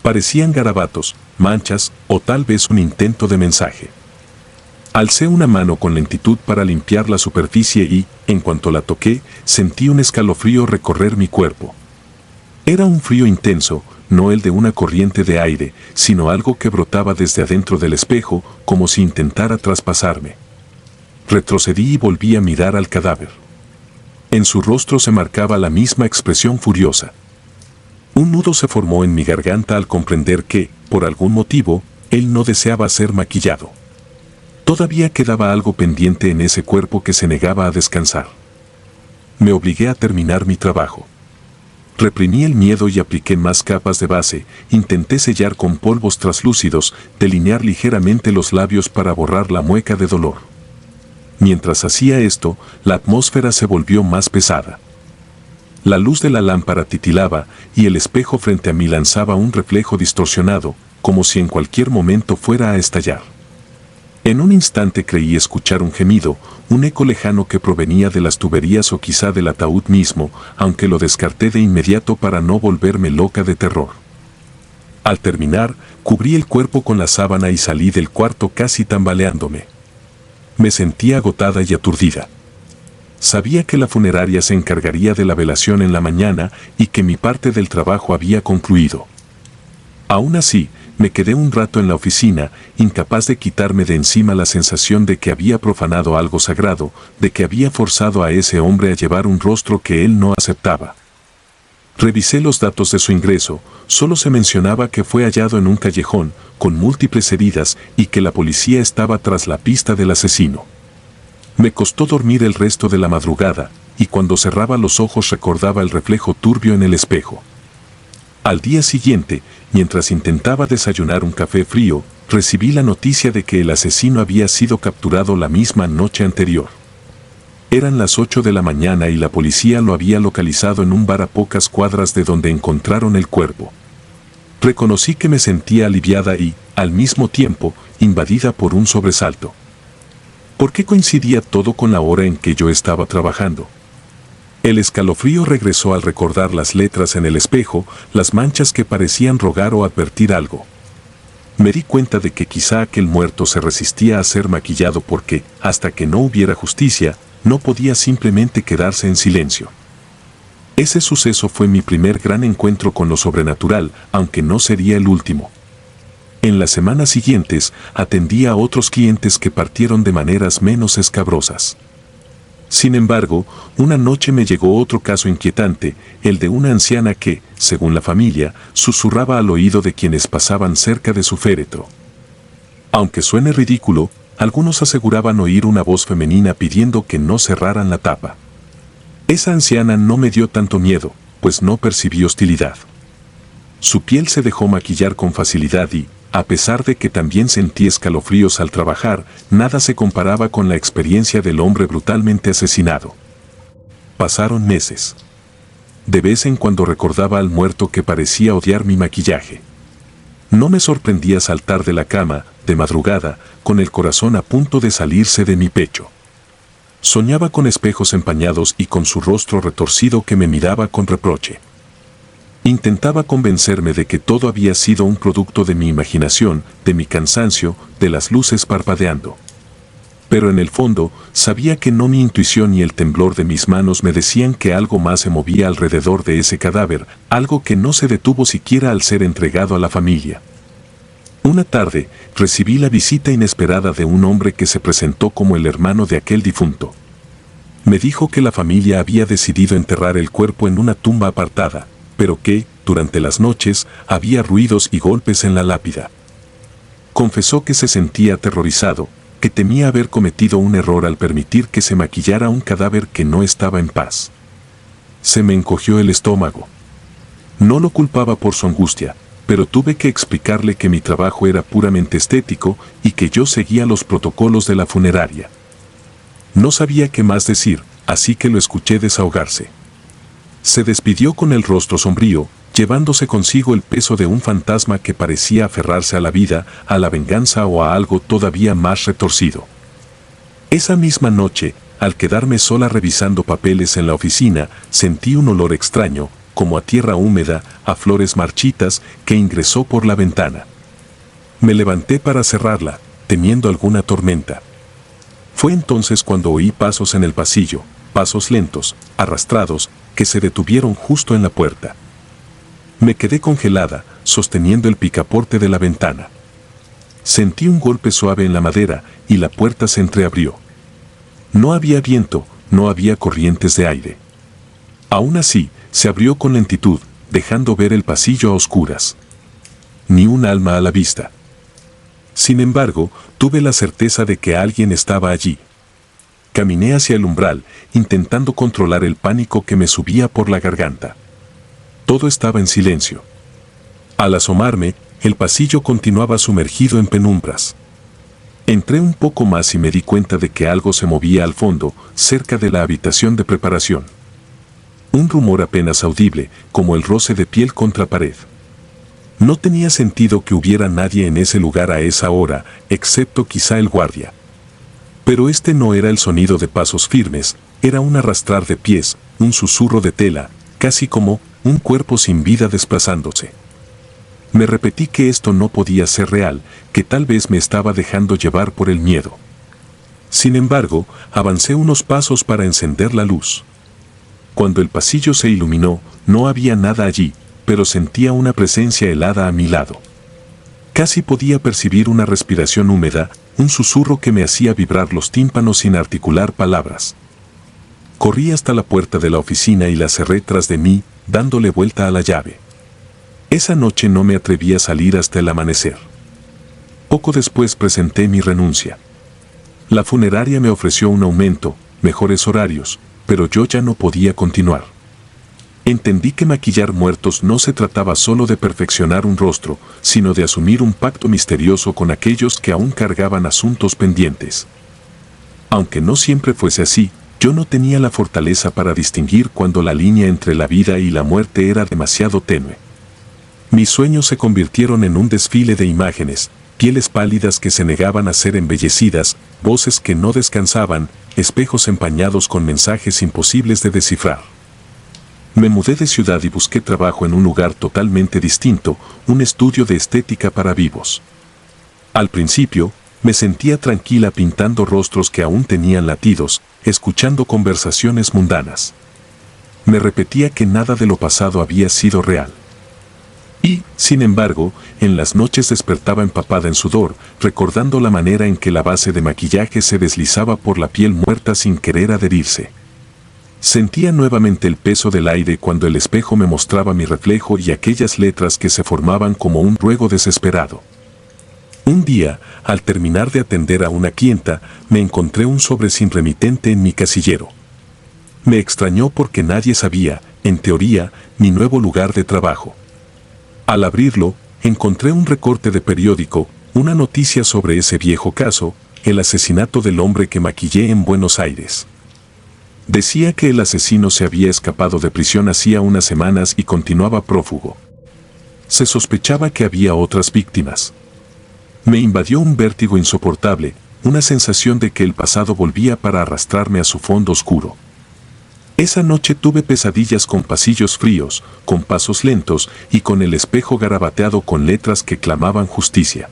Parecían garabatos, manchas o tal vez un intento de mensaje. Alcé una mano con lentitud para limpiar la superficie y, en cuanto la toqué, sentí un escalofrío recorrer mi cuerpo. Era un frío intenso, no el de una corriente de aire, sino algo que brotaba desde adentro del espejo, como si intentara traspasarme. Retrocedí y volví a mirar al cadáver. En su rostro se marcaba la misma expresión furiosa. Un nudo se formó en mi garganta al comprender que, por algún motivo, él no deseaba ser maquillado. Todavía quedaba algo pendiente en ese cuerpo que se negaba a descansar. Me obligué a terminar mi trabajo. Reprimí el miedo y apliqué más capas de base, intenté sellar con polvos translúcidos, delinear ligeramente los labios para borrar la mueca de dolor. Mientras hacía esto, la atmósfera se volvió más pesada. La luz de la lámpara titilaba y el espejo frente a mí lanzaba un reflejo distorsionado, como si en cualquier momento fuera a estallar. En un instante creí escuchar un gemido, un eco lejano que provenía de las tuberías o quizá del ataúd mismo, aunque lo descarté de inmediato para no volverme loca de terror. Al terminar, cubrí el cuerpo con la sábana y salí del cuarto casi tambaleándome. Me sentía agotada y aturdida. Sabía que la funeraria se encargaría de la velación en la mañana y que mi parte del trabajo había concluido. Aún así, me quedé un rato en la oficina, incapaz de quitarme de encima la sensación de que había profanado algo sagrado, de que había forzado a ese hombre a llevar un rostro que él no aceptaba. Revisé los datos de su ingreso, solo se mencionaba que fue hallado en un callejón, con múltiples heridas y que la policía estaba tras la pista del asesino. Me costó dormir el resto de la madrugada, y cuando cerraba los ojos recordaba el reflejo turbio en el espejo. Al día siguiente, mientras intentaba desayunar un café frío, recibí la noticia de que el asesino había sido capturado la misma noche anterior. Eran las 8 de la mañana y la policía lo había localizado en un bar a pocas cuadras de donde encontraron el cuerpo. Reconocí que me sentía aliviada y, al mismo tiempo, invadida por un sobresalto. ¿Por qué coincidía todo con la hora en que yo estaba trabajando? El escalofrío regresó al recordar las letras en el espejo, las manchas que parecían rogar o advertir algo. Me di cuenta de que quizá aquel muerto se resistía a ser maquillado porque, hasta que no hubiera justicia, no podía simplemente quedarse en silencio. Ese suceso fue mi primer gran encuentro con lo sobrenatural, aunque no sería el último. En las semanas siguientes, atendí a otros clientes que partieron de maneras menos escabrosas. Sin embargo, una noche me llegó otro caso inquietante, el de una anciana que, según la familia, susurraba al oído de quienes pasaban cerca de su féretro. Aunque suene ridículo, algunos aseguraban oír una voz femenina pidiendo que no cerraran la tapa. Esa anciana no me dio tanto miedo, pues no percibí hostilidad. Su piel se dejó maquillar con facilidad y, a pesar de que también sentí escalofríos al trabajar, nada se comparaba con la experiencia del hombre brutalmente asesinado. Pasaron meses. De vez en cuando recordaba al muerto que parecía odiar mi maquillaje. No me sorprendía saltar de la cama, de madrugada, con el corazón a punto de salirse de mi pecho. Soñaba con espejos empañados y con su rostro retorcido que me miraba con reproche. Intentaba convencerme de que todo había sido un producto de mi imaginación, de mi cansancio, de las luces parpadeando. Pero en el fondo, sabía que no mi intuición ni el temblor de mis manos me decían que algo más se movía alrededor de ese cadáver, algo que no se detuvo siquiera al ser entregado a la familia. Una tarde, recibí la visita inesperada de un hombre que se presentó como el hermano de aquel difunto. Me dijo que la familia había decidido enterrar el cuerpo en una tumba apartada, pero que, durante las noches, había ruidos y golpes en la lápida. Confesó que se sentía aterrorizado, que temía haber cometido un error al permitir que se maquillara un cadáver que no estaba en paz. Se me encogió el estómago. No lo culpaba por su angustia, pero tuve que explicarle que mi trabajo era puramente estético y que yo seguía los protocolos de la funeraria. No sabía qué más decir, así que lo escuché desahogarse. Se despidió con el rostro sombrío, llevándose consigo el peso de un fantasma que parecía aferrarse a la vida, a la venganza o a algo todavía más retorcido. Esa misma noche, al quedarme sola revisando papeles en la oficina, sentí un olor extraño, como a tierra húmeda, a flores marchitas, que ingresó por la ventana. Me levanté para cerrarla, temiendo alguna tormenta. Fue entonces cuando oí pasos en el pasillo, pasos lentos, arrastrados, que se detuvieron justo en la puerta. Me quedé congelada, sosteniendo el picaporte de la ventana. Sentí un golpe suave en la madera y la puerta se entreabrió. No había viento, no había corrientes de aire. Aún así, se abrió con lentitud, dejando ver el pasillo a oscuras. Ni un alma a la vista. Sin embargo, tuve la certeza de que alguien estaba allí. Caminé hacia el umbral, intentando controlar el pánico que me subía por la garganta. Todo estaba en silencio. Al asomarme, el pasillo continuaba sumergido en penumbras. Entré un poco más y me di cuenta de que algo se movía al fondo, cerca de la habitación de preparación. Un rumor apenas audible, como el roce de piel contra pared. No tenía sentido que hubiera nadie en ese lugar a esa hora, excepto quizá el guardia. Pero este no era el sonido de pasos firmes, era un arrastrar de pies, un susurro de tela, casi como un cuerpo sin vida desplazándose. Me repetí que esto no podía ser real, que tal vez me estaba dejando llevar por el miedo. Sin embargo, avancé unos pasos para encender la luz. Cuando el pasillo se iluminó, no había nada allí, pero sentía una presencia helada a mi lado. Casi podía percibir una respiración húmeda, un susurro que me hacía vibrar los tímpanos sin articular palabras. Corrí hasta la puerta de la oficina y la cerré tras de mí, dándole vuelta a la llave. Esa noche no me atreví a salir hasta el amanecer. Poco después presenté mi renuncia. La funeraria me ofreció un aumento, mejores horarios, pero yo ya no podía continuar. Entendí que maquillar muertos no se trataba solo de perfeccionar un rostro, sino de asumir un pacto misterioso con aquellos que aún cargaban asuntos pendientes. Aunque no siempre fuese así, yo no tenía la fortaleza para distinguir cuando la línea entre la vida y la muerte era demasiado tenue. Mis sueños se convirtieron en un desfile de imágenes, pieles pálidas que se negaban a ser embellecidas, voces que no descansaban, espejos empañados con mensajes imposibles de descifrar. Me mudé de ciudad y busqué trabajo en un lugar totalmente distinto, un estudio de estética para vivos. Al principio, me sentía tranquila pintando rostros que aún tenían latidos, escuchando conversaciones mundanas. Me repetía que nada de lo pasado había sido real. Y, sin embargo, en las noches despertaba empapada en sudor, recordando la manera en que la base de maquillaje se deslizaba por la piel muerta sin querer adherirse. Sentía nuevamente el peso del aire cuando el espejo me mostraba mi reflejo y aquellas letras que se formaban como un ruego desesperado. Un día, al terminar de atender a una clienta, me encontré un sobre sin remitente en mi casillero. Me extrañó porque nadie sabía, en teoría, mi nuevo lugar de trabajo. Al abrirlo, encontré un recorte de periódico, una noticia sobre ese viejo caso, el asesinato del hombre que maquillé en Buenos Aires. Decía que el asesino se había escapado de prisión hacía unas semanas y continuaba prófugo. Se sospechaba que había otras víctimas. Me invadió un vértigo insoportable, una sensación de que el pasado volvía para arrastrarme a su fondo oscuro. Esa noche tuve pesadillas con pasillos fríos, con pasos lentos y con el espejo garabateado con letras que clamaban justicia.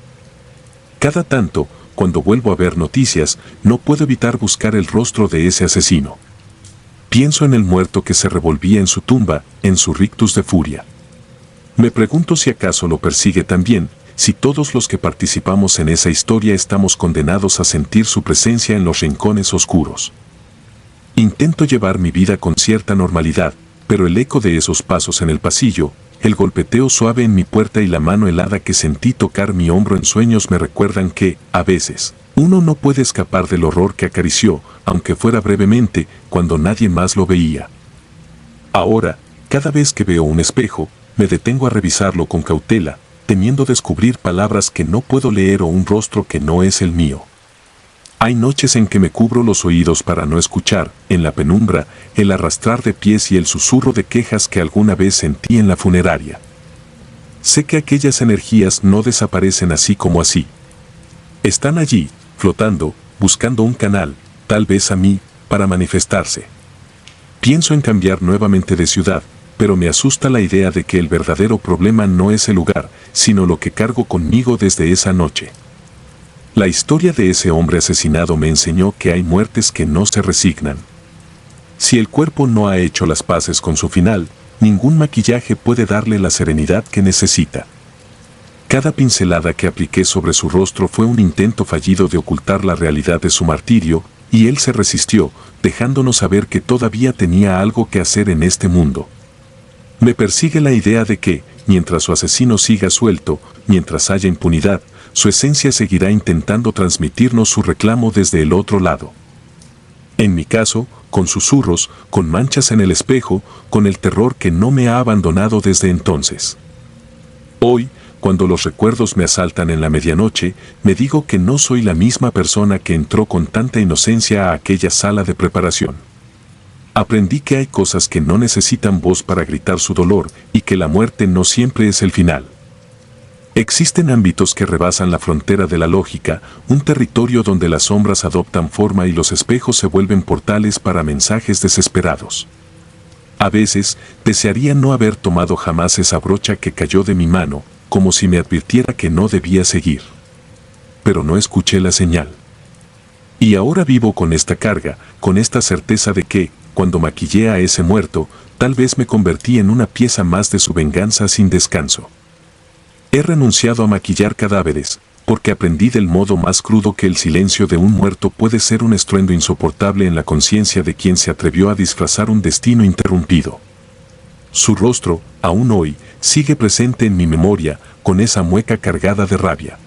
Cada tanto, cuando vuelvo a ver noticias, no puedo evitar buscar el rostro de ese asesino. Pienso en el muerto que se revolvía en su tumba, en su rictus de furia. Me pregunto si acaso lo persigue también, si todos los que participamos en esa historia estamos condenados a sentir su presencia en los rincones oscuros. Intento llevar mi vida con cierta normalidad, pero el eco de esos pasos en el pasillo, el golpeteo suave en mi puerta y la mano helada que sentí tocar mi hombro en sueños me recuerdan que, a veces, uno no puede escapar del horror que acarició, aunque fuera brevemente, cuando nadie más lo veía. Ahora, cada vez que veo un espejo, me detengo a revisarlo con cautela, temiendo descubrir palabras que no puedo leer o un rostro que no es el mío. Hay noches en que me cubro los oídos para no escuchar, en la penumbra, el arrastrar de pies y el susurro de quejas que alguna vez sentí en la funeraria. Sé que aquellas energías no desaparecen así como así. Están allí, flotando, buscando un canal, tal vez a mí, para manifestarse. Pienso en cambiar nuevamente de ciudad, pero me asusta la idea de que el verdadero problema no es el lugar, sino lo que cargo conmigo desde esa noche. La historia de ese hombre asesinado me enseñó que hay muertes que no se resignan. Si el cuerpo no ha hecho las paces con su final, ningún maquillaje puede darle la serenidad que necesita. Cada pincelada que apliqué sobre su rostro fue un intento fallido de ocultar la realidad de su martirio, y él se resistió, dejándonos saber que todavía tenía algo que hacer en este mundo. Me persigue la idea de que, mientras su asesino siga suelto, mientras haya impunidad, su esencia seguirá intentando transmitirnos su reclamo desde el otro lado. En mi caso, con susurros, con manchas en el espejo, con el terror que no me ha abandonado desde entonces. Hoy, cuando los recuerdos me asaltan en la medianoche, me digo que no soy la misma persona que entró con tanta inocencia a aquella sala de preparación. Aprendí que hay cosas que no necesitan voz para gritar su dolor y que la muerte no siempre es el final. Existen ámbitos que rebasan la frontera de la lógica, un territorio donde las sombras adoptan forma y los espejos se vuelven portales para mensajes desesperados. A veces, desearía no haber tomado jamás esa brocha que cayó de mi mano, como si me advirtiera que no debía seguir. Pero no escuché la señal. Y ahora vivo con esta carga, con esta certeza de que, cuando maquillé a ese muerto, tal vez me convertí en una pieza más de su venganza sin descanso. He renunciado a maquillar cadáveres, porque aprendí del modo más crudo que el silencio de un muerto puede ser un estruendo insoportable en la conciencia de quien se atrevió a disfrazar un destino interrumpido. Su rostro, aún hoy, sigue presente en mi memoria, con esa mueca cargada de rabia.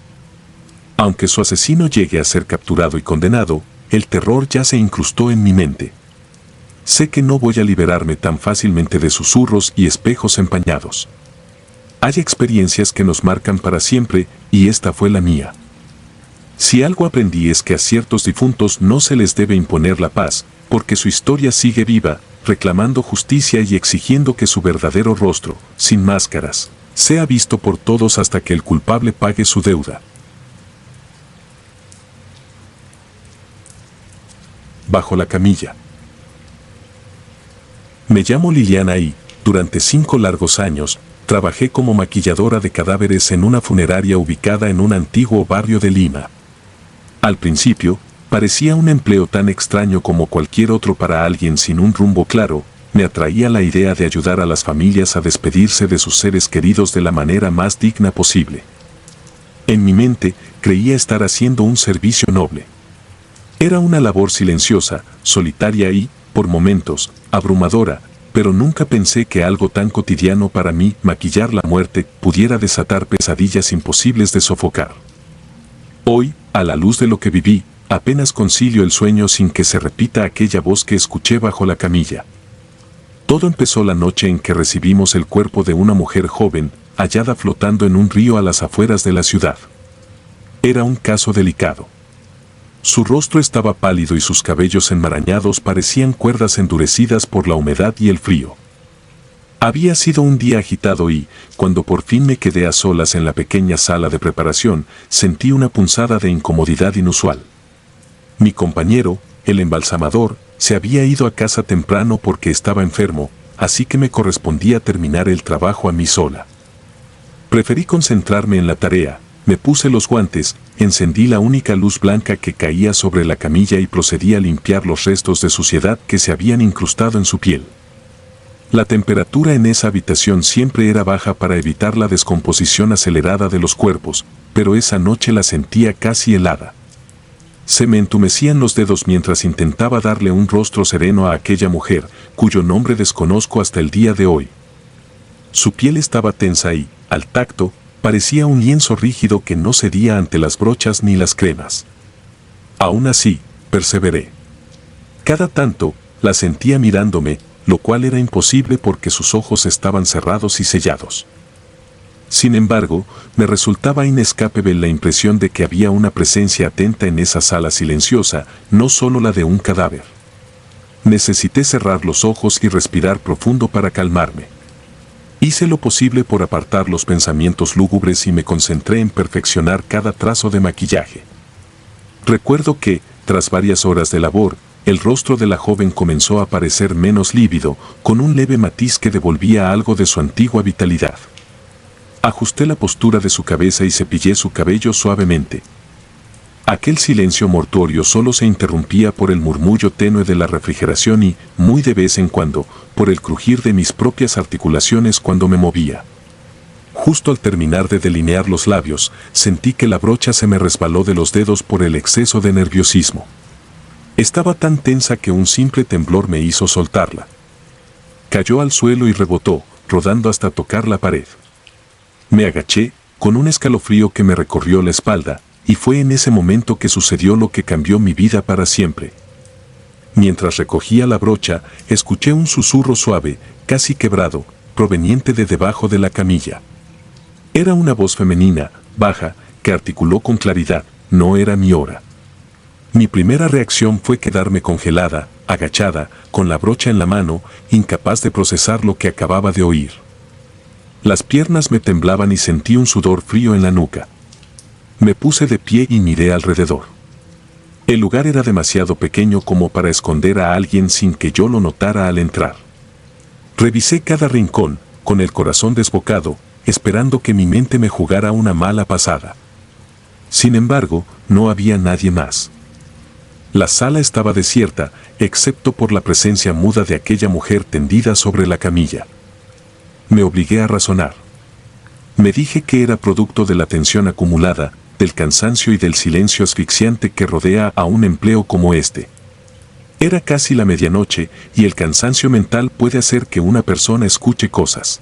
Aunque su asesino llegue a ser capturado y condenado, el terror ya se incrustó en mi mente. Sé que no voy a liberarme tan fácilmente de susurros y espejos empañados. Hay experiencias que nos marcan para siempre, y esta fue la mía. Si algo aprendí es que a ciertos difuntos no se les debe imponer la paz, porque su historia sigue viva, reclamando justicia y exigiendo que su verdadero rostro, sin máscaras, sea visto por todos hasta que el culpable pague su deuda. Bajo la camilla. Me llamo Liliana y, durante 5 largos años, trabajé como maquilladora de cadáveres en una funeraria ubicada en un antiguo barrio de Lima. Al principio, parecía un empleo tan extraño como cualquier otro para alguien sin un rumbo claro. Me atraía la idea de ayudar a las familias a despedirse de sus seres queridos de la manera más digna posible. En mi mente, creía estar haciendo un servicio noble. Era una labor silenciosa, solitaria y, por momentos, abrumadora, pero nunca pensé que algo tan cotidiano para mí, maquillar la muerte, pudiera desatar pesadillas imposibles de sofocar. Hoy, a la luz de lo que viví, apenas concilio el sueño sin que se repita aquella voz que escuché bajo la camilla. Todo empezó la noche en que recibimos el cuerpo de una mujer joven, hallada flotando en un río a las afueras de la ciudad. Era un caso delicado. Su rostro estaba pálido y sus cabellos enmarañados parecían cuerdas endurecidas por la humedad y el frío. Había sido un día agitado y, cuando por fin me quedé a solas en la pequeña sala de preparación, sentí una punzada de incomodidad inusual. Mi compañero, el embalsamador, se había ido a casa temprano porque estaba enfermo, así que me correspondía terminar el trabajo a mí sola. Preferí concentrarme en la tarea. Me puse los guantes, encendí la única luz blanca que caía sobre la camilla y procedí a limpiar los restos de suciedad que se habían incrustado en su piel. La temperatura en esa habitación siempre era baja para evitar la descomposición acelerada de los cuerpos, pero esa noche la sentía casi helada. Se me entumecían los dedos mientras intentaba darle un rostro sereno a aquella mujer, cuyo nombre desconozco hasta el día de hoy. Su piel estaba tensa y, al tacto, parecía un lienzo rígido que no cedía ante las brochas ni las cremas. Aún así, perseveré. Cada tanto, la sentía mirándome, lo cual era imposible porque sus ojos estaban cerrados y sellados. Sin embargo, me resultaba inescapable la impresión de que había una presencia atenta en esa sala silenciosa, no solo la de un cadáver. Necesité cerrar los ojos y respirar profundo para calmarme. Hice lo posible por apartar los pensamientos lúgubres y me concentré en perfeccionar cada trazo de maquillaje. Recuerdo que, tras varias horas de labor, el rostro de la joven comenzó a parecer menos lívido, con un leve matiz que devolvía algo de su antigua vitalidad. Ajusté la postura de su cabeza y cepillé su cabello suavemente. Aquel silencio mortuorio solo se interrumpía por el murmullo tenue de la refrigeración y, muy de vez en cuando, por el crujir de mis propias articulaciones cuando me movía. Justo al terminar de delinear los labios, sentí que la brocha se me resbaló de los dedos por el exceso de nerviosismo. Estaba tan tensa que un simple temblor me hizo soltarla. Cayó al suelo y rebotó, rodando hasta tocar la pared. Me agaché, con un escalofrío que me recorrió la espalda, y fue en ese momento que sucedió lo que cambió mi vida para siempre. Mientras recogía la brocha, escuché un susurro suave, casi quebrado, proveniente de debajo de la camilla. Era una voz femenina, baja, que articuló con claridad, no era mi hora. Mi primera reacción fue quedarme congelada, agachada, con la brocha en la mano, incapaz de procesar lo que acababa de oír. Las piernas me temblaban y sentí un sudor frío en la nuca. Me puse de pie y miré alrededor. El lugar era demasiado pequeño como para esconder a alguien sin que yo lo notara al entrar. Revisé cada rincón, con el corazón desbocado, esperando que mi mente me jugara una mala pasada. Sin embargo, no había nadie más. La sala estaba desierta, excepto por la presencia muda de aquella mujer tendida sobre la camilla. Me obligué a razonar. Me dije que era producto de la tensión acumulada, del cansancio y del silencio asfixiante que rodea a un empleo como este. Era casi la medianoche y el cansancio mental puede hacer que una persona escuche cosas.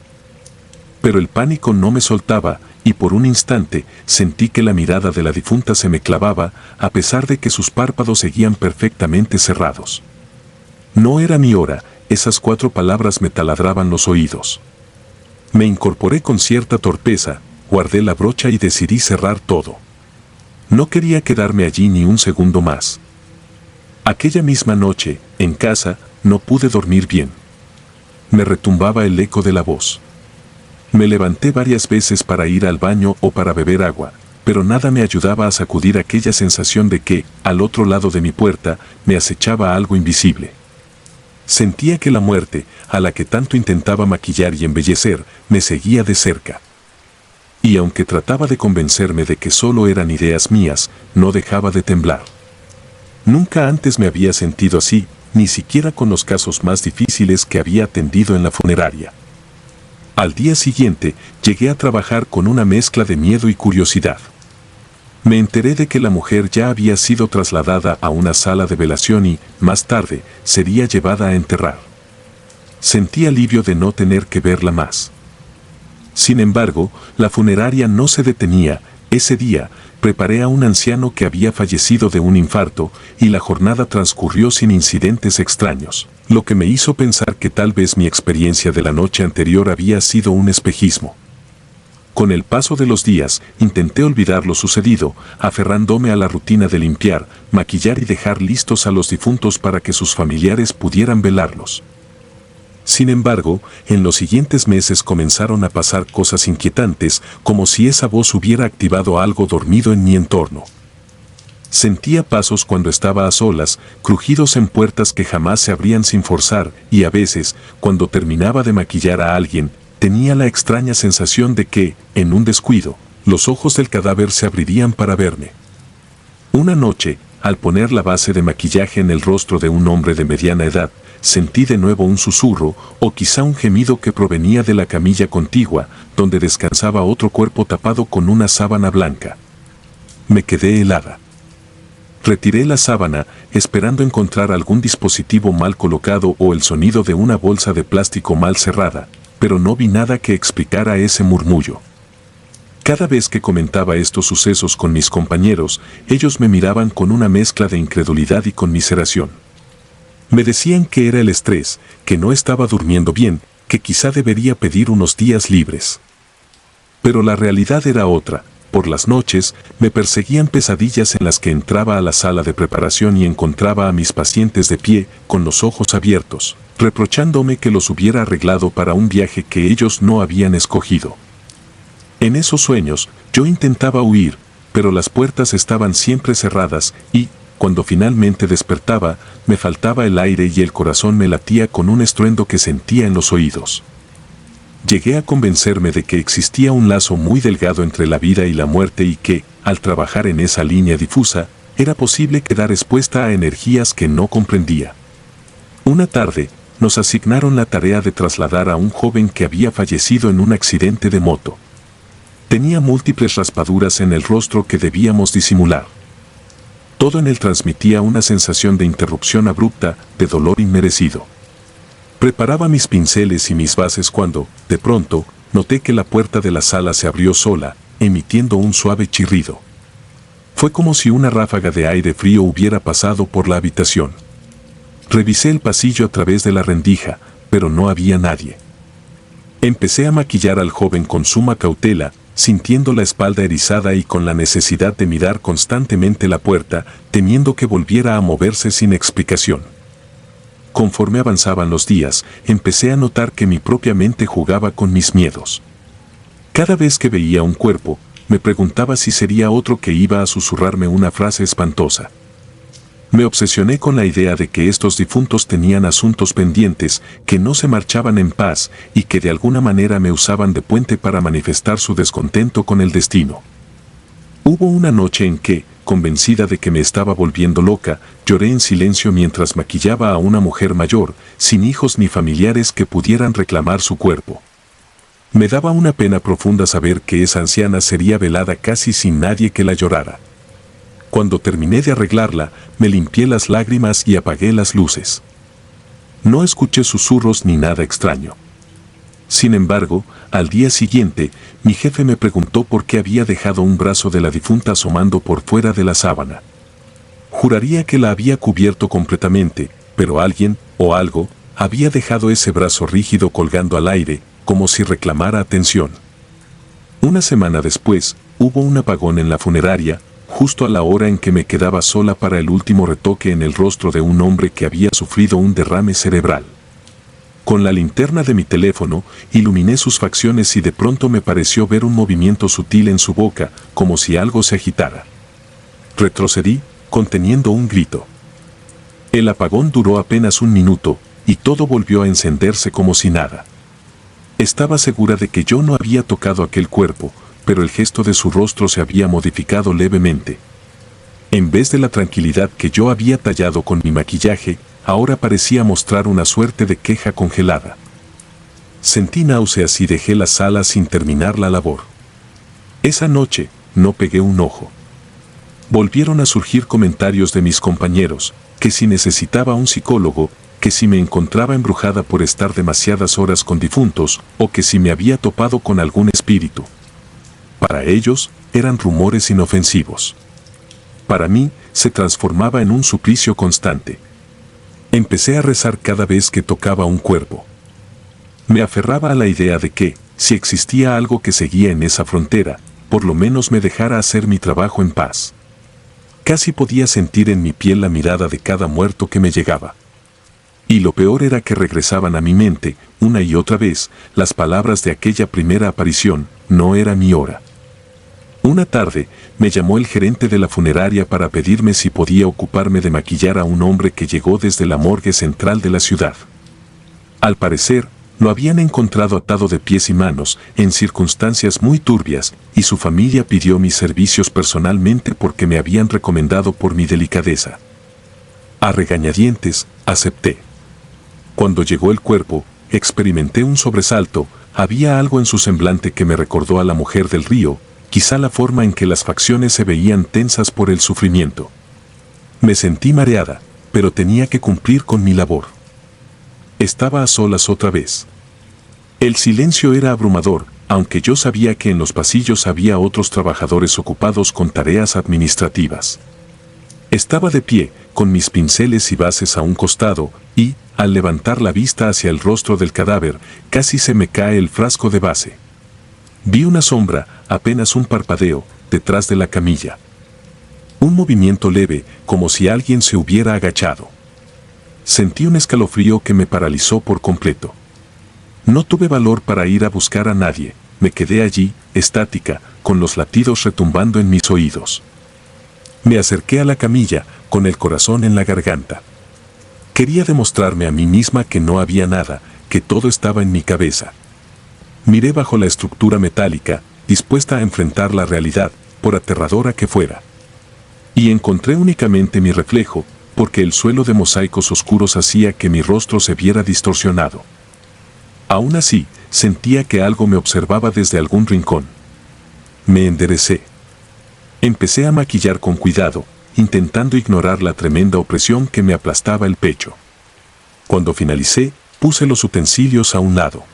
Pero el pánico no me soltaba y por un instante sentí que la mirada de la difunta se me clavaba a pesar de que sus párpados seguían perfectamente cerrados. No era mi hora, esas 4 palabras me taladraban los oídos. Me incorporé con cierta torpeza, guardé la brocha y decidí cerrar todo. No quería quedarme allí ni un segundo más. Aquella misma noche, en casa, no pude dormir bien. Me retumbaba el eco de la voz. Me levanté varias veces para ir al baño o para beber agua, pero nada me ayudaba a sacudir aquella sensación de que, al otro lado de mi puerta, me acechaba algo invisible. Sentía que la muerte, a la que tanto intentaba maquillar y embellecer, me seguía de cerca. Y aunque trataba de convencerme de que solo eran ideas mías, no dejaba de temblar. Nunca antes me había sentido así, ni siquiera con los casos más difíciles que había atendido en la funeraria. Al día siguiente, llegué a trabajar con una mezcla de miedo y curiosidad. Me enteré de que la mujer ya había sido trasladada a una sala de velación y, más tarde, sería llevada a enterrar. Sentí alivio de no tener que verla más. Sin embargo, la funeraria no se detenía. Ese día, preparé a un anciano que había fallecido de un infarto y la jornada transcurrió sin incidentes extraños, lo que me hizo pensar que tal vez mi experiencia de la noche anterior había sido un espejismo. Con el paso de los días, intenté olvidar lo sucedido, aferrándome a la rutina de limpiar, maquillar y dejar listos a los difuntos para que sus familiares pudieran velarlos. Sin embargo, en los siguientes meses comenzaron a pasar cosas inquietantes, como si esa voz hubiera activado algo dormido en mi entorno. Sentía pasos cuando estaba a solas, crujidos en puertas que jamás se abrían sin forzar, y a veces, cuando terminaba de maquillar a alguien, tenía la extraña sensación de que, en un descuido, los ojos del cadáver se abrirían para verme. Una noche, al poner la base de maquillaje en el rostro de un hombre de mediana edad, sentí de nuevo un susurro, o quizá un gemido que provenía de la camilla contigua, donde descansaba otro cuerpo tapado con una sábana blanca. Me quedé helada. Retiré la sábana, esperando encontrar algún dispositivo mal colocado o el sonido de una bolsa de plástico mal cerrada, pero no vi nada que explicara ese murmullo. Cada vez que comentaba estos sucesos con mis compañeros, ellos me miraban con una mezcla de incredulidad y conmiseración. Me decían que era el estrés, que no estaba durmiendo bien, que quizá debería pedir unos días libres. Pero la realidad era otra. Por las noches, me perseguían pesadillas en las que entraba a la sala de preparación y encontraba a mis pacientes de pie, con los ojos abiertos, reprochándome que los hubiera arreglado para un viaje que ellos no habían escogido. En esos sueños, yo intentaba huir, pero las puertas estaban siempre cerradas y, cuando finalmente despertaba, me faltaba el aire y el corazón me latía con un estruendo que sentía en los oídos. Llegué a convencerme de que existía un lazo muy delgado entre la vida y la muerte y que, al trabajar en esa línea difusa, era posible quedar expuesta a energías que no comprendía. Una tarde, nos asignaron la tarea de trasladar a un joven que había fallecido en un accidente de moto. Tenía múltiples raspaduras en el rostro que debíamos disimular. Todo en él transmitía una sensación de interrupción abrupta, de dolor inmerecido. Preparaba mis pinceles y mis bases cuando, de pronto, noté que la puerta de la sala se abrió sola, emitiendo un suave chirrido. Fue como si una ráfaga de aire frío hubiera pasado por la habitación. Revisé el pasillo a través de la rendija, pero no había nadie. Empecé a maquillar al joven con suma cautela, sintiendo la espalda erizada y con la necesidad de mirar constantemente la puerta, temiendo que volviera a moverse sin explicación. Conforme avanzaban los días, empecé a notar que mi propia mente jugaba con mis miedos. Cada vez que veía un cuerpo, me preguntaba si sería otro que iba a susurrarme una frase espantosa. Me obsesioné con la idea de que estos difuntos tenían asuntos pendientes, que no se marchaban en paz y que de alguna manera me usaban de puente para manifestar su descontento con el destino. Hubo una noche en que, convencida de que me estaba volviendo loca, lloré en silencio mientras maquillaba a una mujer mayor, sin hijos ni familiares que pudieran reclamar su cuerpo. Me daba una pena profunda saber que esa anciana sería velada casi sin nadie que la llorara. Cuando terminé de arreglarla, me limpié las lágrimas y apagué las luces. No escuché susurros ni nada extraño. Sin embargo, al día siguiente, mi jefe me preguntó por qué había dejado un brazo de la difunta asomando por fuera de la sábana. Juraría que la había cubierto completamente, pero alguien, o algo, había dejado ese brazo rígido colgando al aire, como si reclamara atención. Una semana después, hubo un apagón en la funeraria, justo a la hora en que me quedaba sola para el último retoque en el rostro de un hombre que había sufrido un derrame cerebral. Con la linterna de mi teléfono, iluminé sus facciones y de pronto me pareció ver un movimiento sutil en su boca, como si algo se agitara. Retrocedí, conteniendo un grito. El apagón duró apenas un minuto, y todo volvió a encenderse como si nada. Estaba segura de que yo no había tocado aquel cuerpo, pero el gesto de su rostro se había modificado levemente. En vez de la tranquilidad que yo había tallado con mi maquillaje, ahora parecía mostrar una suerte de queja congelada. Sentí náuseas y dejé la sala sin terminar la labor. Esa noche, no pegué un ojo. Volvieron a surgir comentarios de mis compañeros, que si necesitaba un psicólogo, que si me encontraba embrujada por estar demasiadas horas con difuntos, o que si me había topado con algún espíritu. Para ellos, eran rumores inofensivos. Para mí, se transformaba en un suplicio constante. Empecé a rezar cada vez que tocaba un cuerpo. Me aferraba a la idea de que, si existía algo que seguía en esa frontera, por lo menos me dejara hacer mi trabajo en paz. Casi podía sentir en mi piel la mirada de cada muerto que me llegaba. Y lo peor era que regresaban a mi mente, una y otra vez, las palabras de aquella primera aparición: no era mi hora. Una tarde, me llamó el gerente de la funeraria para pedirme si podía ocuparme de maquillar a un hombre que llegó desde la morgue central de la ciudad. Al parecer, lo habían encontrado atado de pies y manos, en circunstancias muy turbias, y su familia pidió mis servicios personalmente porque me habían recomendado por mi delicadeza. A regañadientes, acepté. Cuando llegó el cuerpo, experimenté un sobresalto. Había algo en su semblante que me recordó a la mujer del río, quizá la forma en que las facciones se veían tensas por el sufrimiento. Me sentí mareada, pero tenía que cumplir con mi labor. Estaba a solas otra vez. El silencio era abrumador, aunque yo sabía que en los pasillos había otros trabajadores ocupados con tareas administrativas. Estaba de pie, con mis pinceles y bases a un costado, y, al levantar la vista hacia el rostro del cadáver, casi se me cae el frasco de base. Vi una sombra, apenas un parpadeo, detrás de la camilla. Un movimiento leve, como si alguien se hubiera agachado. Sentí un escalofrío que me paralizó por completo. No tuve valor para ir a buscar a nadie, me quedé allí, estática, con los latidos retumbando en mis oídos. Me acerqué a la camilla, con el corazón en la garganta. Quería demostrarme a mí misma que no había nada, que todo estaba en mi cabeza. Miré bajo la estructura metálica, dispuesta a enfrentar la realidad, por aterradora que fuera. Y encontré únicamente mi reflejo, porque el suelo de mosaicos oscuros hacía que mi rostro se viera distorsionado. Aún así, sentía que algo me observaba desde algún rincón. Me enderecé. Empecé a maquillar con cuidado, intentando ignorar la tremenda opresión que me aplastaba el pecho. Cuando finalicé, puse los utensilios a un lado.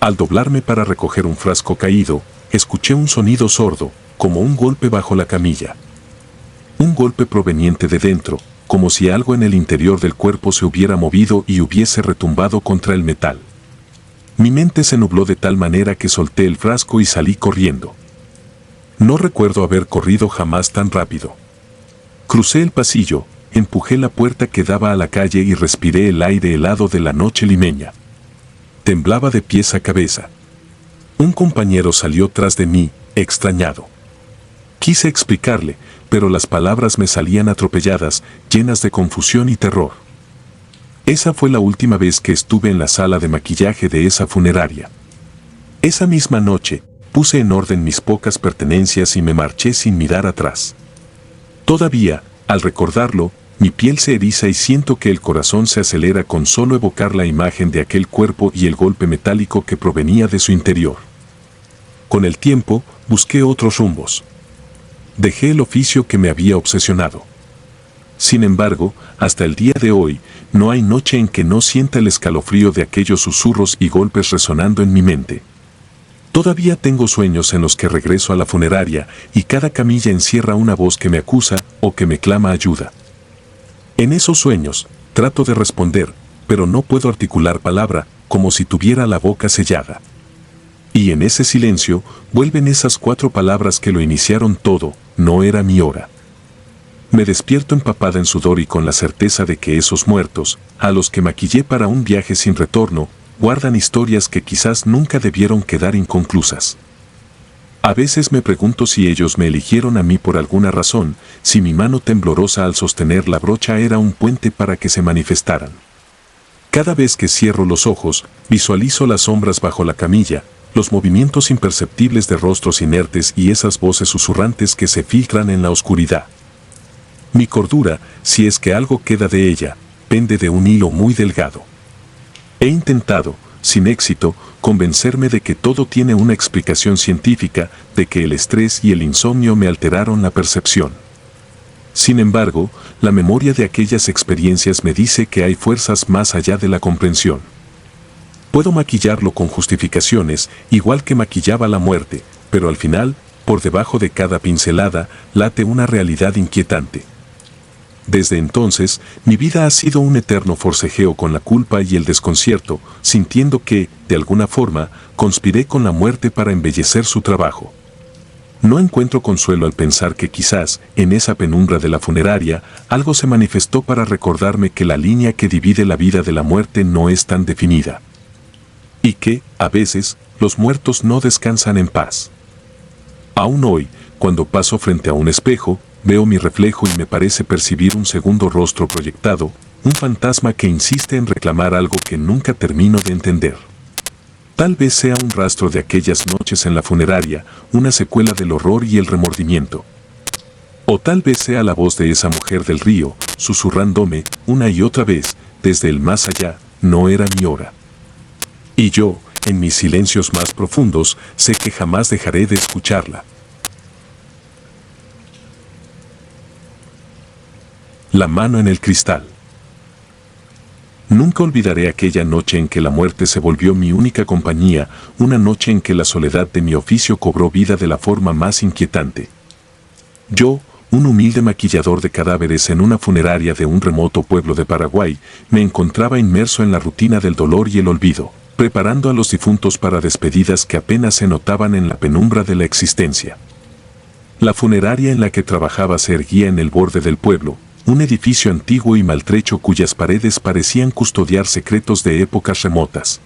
Al doblarme para recoger un frasco caído, escuché un sonido sordo, como un golpe bajo la camilla. Un golpe proveniente de dentro, como si algo en el interior del cuerpo se hubiera movido y hubiese retumbado contra el metal. Mi mente se nubló de tal manera que solté el frasco y salí corriendo. No recuerdo haber corrido jamás tan rápido. Crucé el pasillo, empujé la puerta que daba a la calle y respiré el aire helado de la noche limeña. Temblaba de pies a cabeza. Un compañero salió tras de mí, extrañado. Quise explicarle, pero las palabras me salían atropelladas, llenas de confusión y terror. Esa fue la última vez que estuve en la sala de maquillaje de esa funeraria. Esa misma noche, puse en orden mis pocas pertenencias y me marché sin mirar atrás. Todavía, al recordarlo, mi piel se eriza y siento que el corazón se acelera con solo evocar la imagen de aquel cuerpo y el golpe metálico que provenía de su interior. Con el tiempo, busqué otros rumbos. Dejé el oficio que me había obsesionado. Sin embargo, hasta el día de hoy, no hay noche en que no sienta el escalofrío de aquellos susurros y golpes resonando en mi mente. Todavía tengo sueños en los que regreso a la funeraria y cada camilla encierra una voz que me acusa o que me clama ayuda. En esos sueños, trato de responder, pero no puedo articular palabra, como si tuviera la boca sellada. Y en ese silencio, vuelven esas 4 palabras que lo iniciaron todo: no era mi hora. Me despierto empapada en sudor y con la certeza de que esos muertos, a los que maquillé para un viaje sin retorno, guardan historias que quizás nunca debieron quedar inconclusas. A veces me pregunto si ellos me eligieron a mí por alguna razón, si mi mano temblorosa al sostener la brocha era un puente para que se manifestaran. Cada vez que cierro los ojos, visualizo las sombras bajo la camilla, los movimientos imperceptibles de rostros inertes y esas voces susurrantes que se filtran en la oscuridad. Mi cordura, si es que algo queda de ella, pende de un hilo muy delgado. He intentado, sin éxito, convencerme de que todo tiene una explicación científica, de que el estrés y el insomnio me alteraron la percepción. Sin embargo, la memoria de aquellas experiencias me dice que hay fuerzas más allá de la comprensión. Puedo maquillarlo con justificaciones, igual que maquillaba la muerte, pero al final, por debajo de cada pincelada, late una realidad inquietante. Desde entonces, mi vida ha sido un eterno forcejeo con la culpa y el desconcierto, sintiendo que, de alguna forma, conspiré con la muerte para embellecer su trabajo. No encuentro consuelo al pensar que quizás, en esa penumbra de la funeraria, algo se manifestó para recordarme que la línea que divide la vida de la muerte no es tan definida. Y que, a veces, los muertos no descansan en paz. Aún hoy, cuando paso frente a un espejo, veo mi reflejo y me parece percibir un segundo rostro proyectado, un fantasma que insiste en reclamar algo que nunca termino de entender. Tal vez sea un rastro de aquellas noches en la funeraria, una secuela del horror y el remordimiento. O tal vez sea la voz de esa mujer del río, susurrándome, una y otra vez, desde el más allá: no era mi hora. Y yo, en mis silencios más profundos, sé que jamás dejaré de escucharla. La mano en el cristal. Nunca olvidaré aquella noche en que la muerte se volvió mi única compañía, una noche en que la soledad de mi oficio cobró vida de la forma más inquietante. Yo, un humilde maquillador de cadáveres en una funeraria de un remoto pueblo de Paraguay, me encontraba inmerso en la rutina del dolor y el olvido, preparando a los difuntos para despedidas que apenas se notaban en la penumbra de la existencia. La funeraria en la que trabajaba se erguía en el borde del pueblo, un edificio antiguo y maltrecho cuyas paredes parecían custodiar secretos de épocas remotas.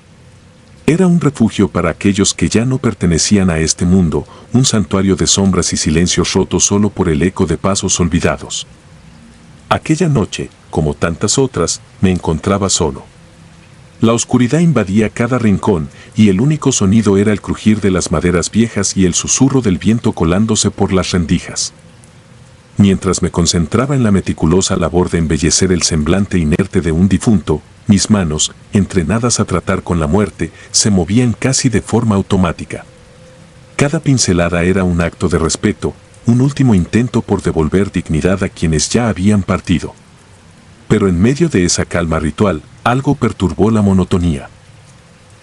Era un refugio para aquellos que ya no pertenecían a este mundo, un santuario de sombras y silencios rotos solo por el eco de pasos olvidados. Aquella noche, como tantas otras, me encontraba solo. La oscuridad invadía cada rincón, y el único sonido era el crujir de las maderas viejas y el susurro del viento colándose por las rendijas. Mientras me concentraba en la meticulosa labor de embellecer el semblante inerte de un difunto, mis manos, entrenadas a tratar con la muerte, se movían casi de forma automática. Cada pincelada era un acto de respeto, un último intento por devolver dignidad a quienes ya habían partido. Pero en medio de esa calma ritual, algo perturbó la monotonía.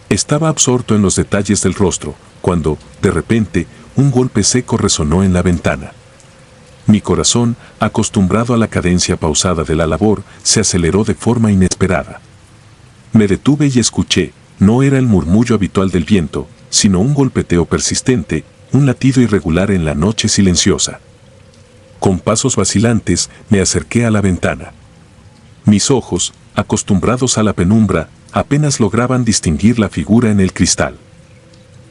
Estaba absorto en los detalles del rostro, cuando, de repente, un golpe seco resonó en la ventana. Mi corazón, acostumbrado a la cadencia pausada de la labor, se aceleró de forma inesperada. Me detuve y escuché, no era el murmullo habitual del viento, sino un golpeteo persistente, un latido irregular en la noche silenciosa. Con pasos vacilantes, me acerqué a la ventana. Mis ojos, acostumbrados a la penumbra, apenas lograban distinguir la figura en el cristal.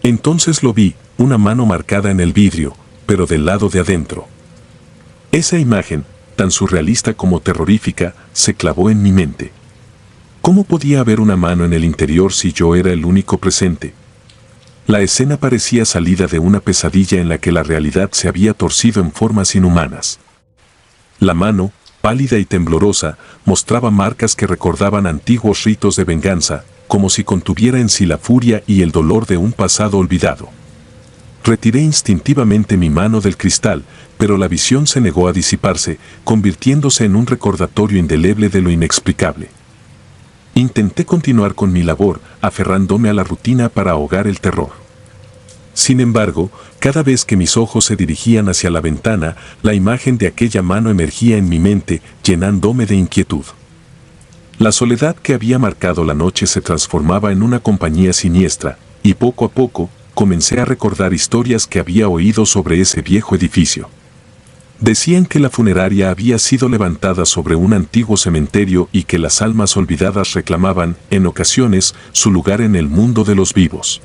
Entonces lo vi, una mano marcada en el vidrio, pero del lado de adentro. Esa imagen, tan surrealista como terrorífica, se clavó en mi mente. ¿Cómo podía haber una mano en el interior si yo era el único presente? La escena parecía salida de una pesadilla en la que la realidad se había torcido en formas inhumanas. La mano, pálida y temblorosa, mostraba marcas que recordaban antiguos ritos de venganza, como si contuviera en sí la furia y el dolor de un pasado olvidado. Retiré instintivamente mi mano del cristal, pero la visión se negó a disiparse, convirtiéndose en un recordatorio indeleble de lo inexplicable. Intenté continuar con mi labor, aferrándome a la rutina para ahogar el terror. Sin embargo, cada vez que mis ojos se dirigían hacia la ventana, la imagen de aquella mano emergía en mi mente, llenándome de inquietud. La soledad que había marcado la noche se transformaba en una compañía siniestra, y poco a poco, comencé a recordar historias que había oído sobre ese viejo edificio. Decían que la funeraria había sido levantada sobre un antiguo cementerio y que las almas olvidadas reclamaban, en ocasiones, su lugar en el mundo de los vivos.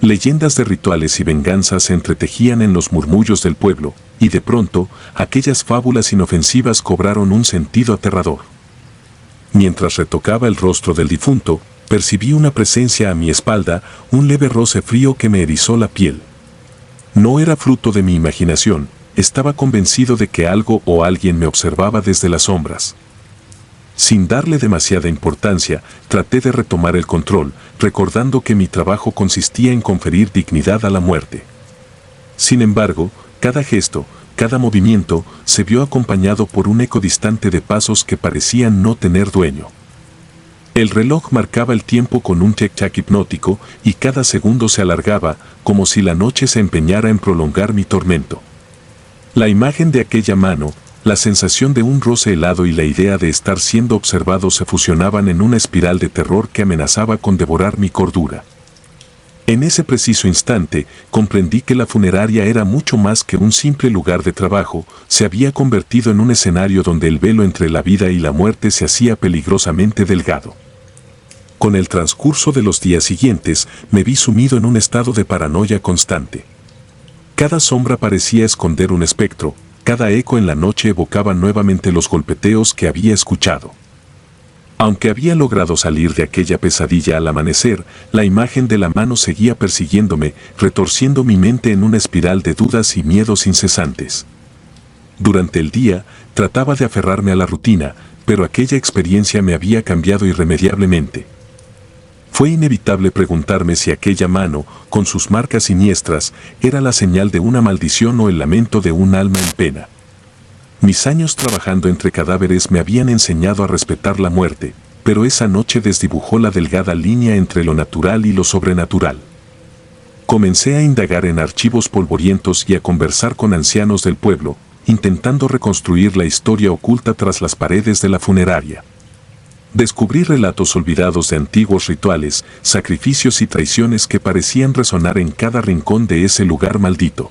Leyendas de rituales y venganzas se entretejían en los murmullos del pueblo, y de pronto, aquellas fábulas inofensivas cobraron un sentido aterrador. Mientras retocaba el rostro del difunto, percibí una presencia a mi espalda, un leve roce frío que me erizó la piel. No era fruto de mi imaginación, estaba convencido de que algo o alguien me observaba desde las sombras. Sin darle demasiada importancia, traté de retomar el control, recordando que mi trabajo consistía en conferir dignidad a la muerte. Sin embargo, cada gesto, cada movimiento, se vio acompañado por un eco distante de pasos que parecían no tener dueño. El reloj marcaba el tiempo con un tic-tac hipnótico y cada segundo se alargaba, como si la noche se empeñara en prolongar mi tormento. La imagen de aquella mano, la sensación de un roce helado y la idea de estar siendo observado se fusionaban en una espiral de terror que amenazaba con devorar mi cordura. En ese preciso instante, comprendí que la funeraria era mucho más que un simple lugar de trabajo, se había convertido en un escenario donde el velo entre la vida y la muerte se hacía peligrosamente delgado. Con el transcurso de los días siguientes, me vi sumido en un estado de paranoia constante. Cada sombra parecía esconder un espectro, cada eco en la noche evocaba nuevamente los golpeteos que había escuchado. Aunque había logrado salir de aquella pesadilla al amanecer, la imagen de la mano seguía persiguiéndome, retorciendo mi mente en una espiral de dudas y miedos incesantes. Durante el día, trataba de aferrarme a la rutina, pero aquella experiencia me había cambiado irremediablemente. Fue inevitable preguntarme si aquella mano, con sus marcas siniestras, era la señal de una maldición o el lamento de un alma en pena. Mis años trabajando entre cadáveres me habían enseñado a respetar la muerte, pero esa noche desdibujó la delgada línea entre lo natural y lo sobrenatural. Comencé a indagar en archivos polvorientos y a conversar con ancianos del pueblo, intentando reconstruir la historia oculta tras las paredes de la funeraria. Descubrí relatos olvidados de antiguos rituales, sacrificios y traiciones que parecían resonar en cada rincón de ese lugar maldito.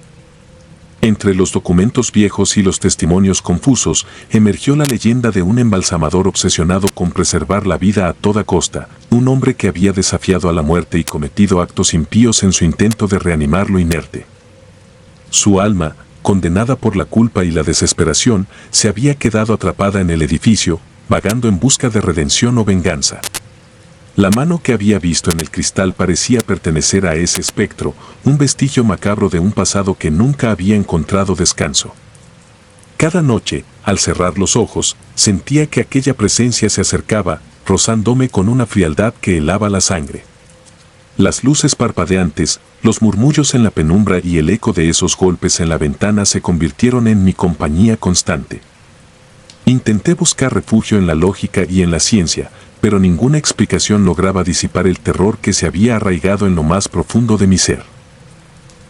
Entre los documentos viejos y los testimonios confusos, emergió la leyenda de un embalsamador obsesionado con preservar la vida a toda costa, un hombre que había desafiado a la muerte y cometido actos impíos en su intento de reanimar lo inerte. Su alma, condenada por la culpa y la desesperación, se había quedado atrapada en el edificio, vagando en busca de redención o venganza. La mano que había visto en el cristal parecía pertenecer a ese espectro, un vestigio macabro de un pasado que nunca había encontrado descanso. Cada noche, al cerrar los ojos, sentía que aquella presencia se acercaba, rozándome con una frialdad que helaba la sangre. Las luces parpadeantes, los murmullos en la penumbra y el eco de esos golpes en la ventana se convirtieron en mi compañía constante. Intenté buscar refugio en la lógica y en la ciencia, pero ninguna explicación lograba disipar el terror que se había arraigado en lo más profundo de mi ser.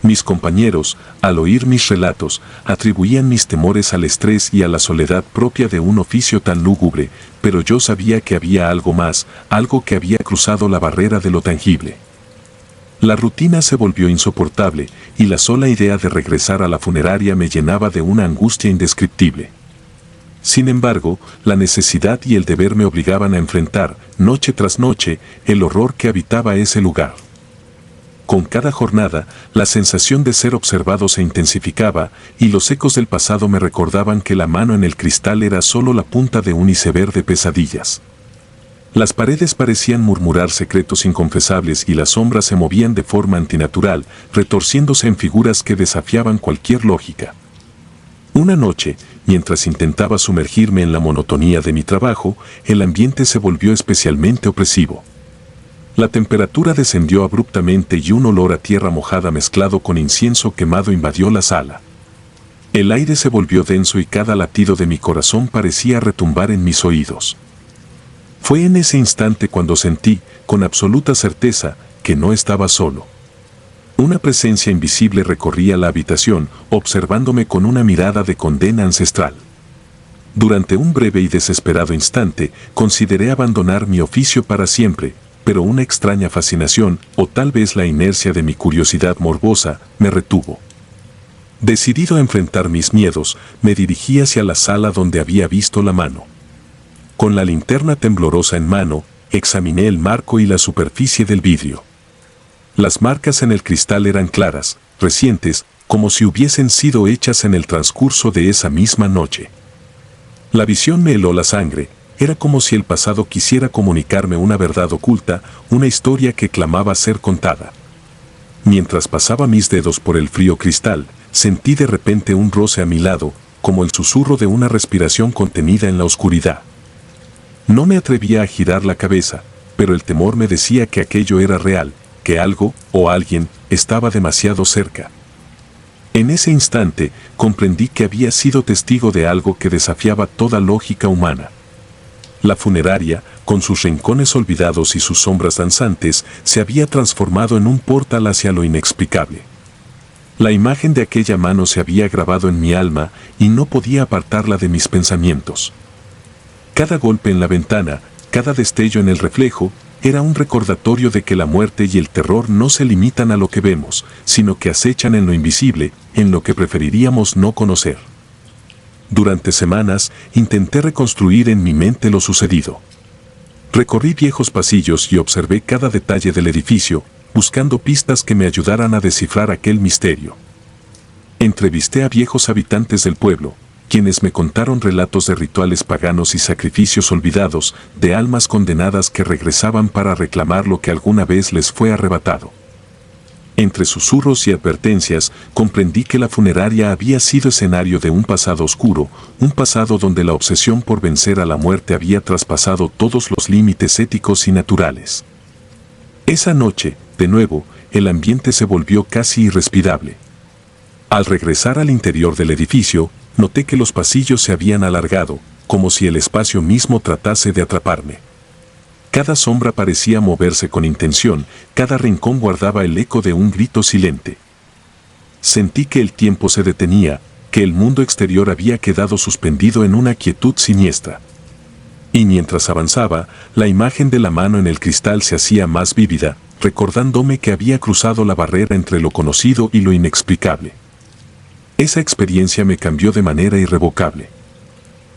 Mis compañeros, al oír mis relatos, atribuían mis temores al estrés y a la soledad propia de un oficio tan lúgubre, pero yo sabía que había algo más, algo que había cruzado la barrera de lo tangible. La rutina se volvió insoportable, y la sola idea de regresar a la funeraria me llenaba de una angustia indescriptible. Sin embargo, la necesidad y el deber me obligaban a enfrentar, noche tras noche, el horror que habitaba ese lugar. Con cada jornada, la sensación de ser observado se intensificaba, y los ecos del pasado me recordaban que la mano en el cristal era solo la punta de un iceberg de pesadillas. Las paredes parecían murmurar secretos inconfesables y las sombras se movían de forma antinatural, retorciéndose en figuras que desafiaban cualquier lógica. Una noche, mientras intentaba sumergirme en la monotonía de mi trabajo, el ambiente se volvió especialmente opresivo. La temperatura descendió abruptamente y un olor a tierra mojada mezclado con incienso quemado invadió la sala. El aire se volvió denso y cada latido de mi corazón parecía retumbar en mis oídos. Fue en ese instante cuando sentí, con absoluta certeza, que no estaba solo. Una presencia invisible recorría la habitación, observándome con una mirada de condena ancestral. Durante un breve y desesperado instante, consideré abandonar mi oficio para siempre, pero una extraña fascinación, o tal vez la inercia de mi curiosidad morbosa, me retuvo. Decidido a enfrentar mis miedos, me dirigí hacia la sala donde había visto la mano. Con la linterna temblorosa en mano, examiné el marco y la superficie del vidrio. Las marcas en el cristal eran claras, recientes, como si hubiesen sido hechas en el transcurso de esa misma noche. La visión me heló la sangre, era como si el pasado quisiera comunicarme una verdad oculta, una historia que clamaba ser contada. Mientras pasaba mis dedos por el frío cristal, sentí de repente un roce a mi lado, como el susurro de una respiración contenida en la oscuridad. No me atrevía a girar la cabeza, pero el temor me decía que aquello era real, que algo, o alguien, estaba demasiado cerca. En ese instante, comprendí que había sido testigo de algo que desafiaba toda lógica humana. La funeraria, con sus rincones olvidados y sus sombras danzantes, se había transformado en un portal hacia lo inexplicable. La imagen de aquella mano se había grabado en mi alma y no podía apartarla de mis pensamientos. Cada golpe en la ventana, cada destello en el reflejo, era un recordatorio de que la muerte y el terror no se limitan a lo que vemos, sino que acechan en lo invisible, en lo que preferiríamos no conocer. Durante semanas, intenté reconstruir en mi mente lo sucedido. Recorrí viejos pasillos y observé cada detalle del edificio, buscando pistas que me ayudaran a descifrar aquel misterio. Entrevisté a viejos habitantes del pueblo, quienes me contaron relatos de rituales paganos y sacrificios olvidados, de almas condenadas que regresaban para reclamar lo que alguna vez les fue arrebatado. Entre susurros y advertencias, comprendí que la funeraria había sido escenario de un pasado oscuro, un pasado donde la obsesión por vencer a la muerte había traspasado todos los límites éticos y naturales. Esa noche, de nuevo, el ambiente se volvió casi irrespirable. Al regresar al interior del edificio, noté que los pasillos se habían alargado, como si el espacio mismo tratase de atraparme. Cada sombra parecía moverse con intención, cada rincón guardaba el eco de un grito silente. Sentí que el tiempo se detenía, que el mundo exterior había quedado suspendido en una quietud siniestra. Y mientras avanzaba, la imagen de la mano en el cristal se hacía más vívida, recordándome que había cruzado la barrera entre lo conocido y lo inexplicable. Esa experiencia me cambió de manera irrevocable.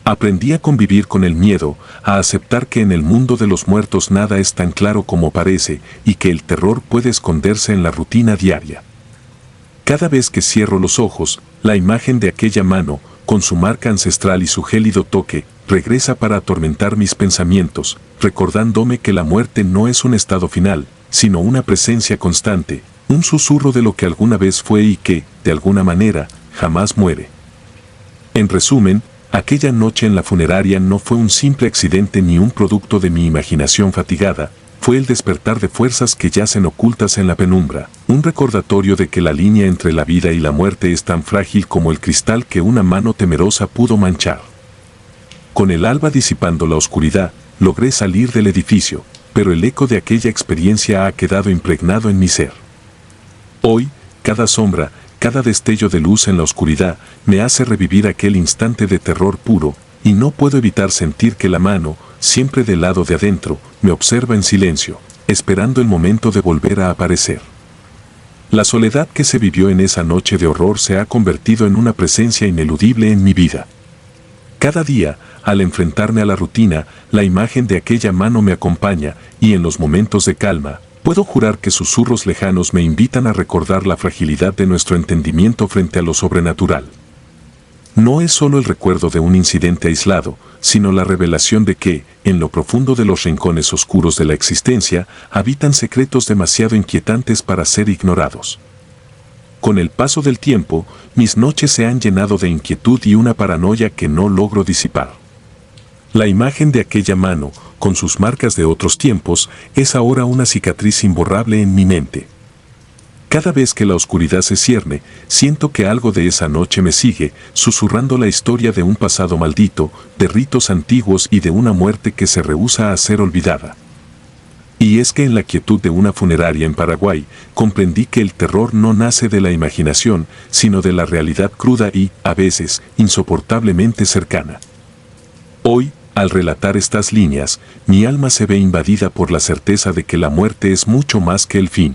Aprendí a convivir con el miedo, a aceptar que en el mundo de los muertos nada es tan claro como parece y que el terror puede esconderse en la rutina diaria. Cada vez que cierro los ojos, la imagen de aquella mano, con su marca ancestral y su gélido toque, regresa para atormentar mis pensamientos, recordándome que la muerte no es un estado final, sino una presencia constante, un susurro de lo que alguna vez fue y que, de alguna manera, jamás muere. En resumen, aquella noche en la funeraria no fue un simple accidente ni un producto de mi imaginación fatigada, fue el despertar de fuerzas que yacen ocultas en la penumbra, un recordatorio de que la línea entre la vida y la muerte es tan frágil como el cristal que una mano temerosa pudo manchar. Con el alba disipando la oscuridad, logré salir del edificio, pero el eco de aquella experiencia ha quedado impregnado en mi ser. Hoy, cada sombra, cada destello de luz en la oscuridad, me hace revivir aquel instante de terror puro, y no puedo evitar sentir que la mano, siempre del lado de adentro, me observa en silencio, esperando el momento de volver a aparecer. La soledad que se vivió en esa noche de horror se ha convertido en una presencia ineludible en mi vida. Cada día, al enfrentarme a la rutina, la imagen de aquella mano me acompaña, y en los momentos de calma, puedo jurar que susurros lejanos me invitan a recordar la fragilidad de nuestro entendimiento frente a lo sobrenatural. No es solo el recuerdo de un incidente aislado, sino la revelación de que, en lo profundo de los rincones oscuros de la existencia, habitan secretos demasiado inquietantes para ser ignorados. Con el paso del tiempo, mis noches se han llenado de inquietud y una paranoia que no logro disipar. La imagen de aquella mano, con sus marcas de otros tiempos, es ahora una cicatriz imborrable en mi mente. Cada vez que la oscuridad se cierne, siento que algo de esa noche me sigue, susurrando la historia de un pasado maldito, de ritos antiguos y de una muerte que se rehúsa a ser olvidada. Y es que en la quietud de una funeraria en Paraguay, comprendí que el terror no nace de la imaginación, sino de la realidad cruda y, a veces, insoportablemente cercana. Hoy, al relatar estas líneas, mi alma se ve invadida por la certeza de que la muerte es mucho más que el fin.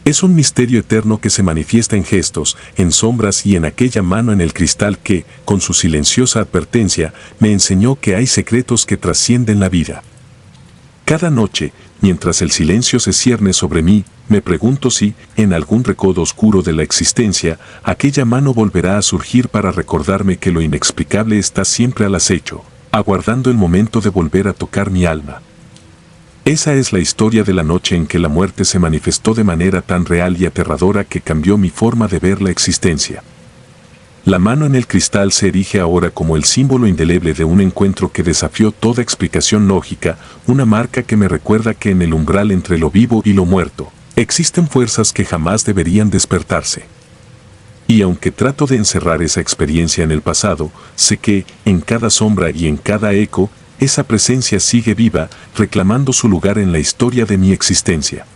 Es un misterio eterno que se manifiesta en gestos, en sombras y en aquella mano en el cristal que, con su silenciosa advertencia, me enseñó que hay secretos que trascienden la vida. Cada noche, mientras el silencio se cierne sobre mí, me pregunto si, en algún recodo oscuro de la existencia, aquella mano volverá a surgir para recordarme que lo inexplicable está siempre al acecho, aguardando el momento de volver a tocar mi alma. Esa es la historia de la noche en que la muerte se manifestó de manera tan real y aterradora que cambió mi forma de ver la existencia. La mano en el cristal se erige ahora como el símbolo indeleble de un encuentro que desafió toda explicación lógica, una marca que me recuerda que en el umbral entre lo vivo y lo muerto, existen fuerzas que jamás deberían despertarse. Y aunque trato de encerrar esa experiencia en el pasado, sé que, en cada sombra y en cada eco, esa presencia sigue viva, reclamando su lugar en la historia de mi existencia.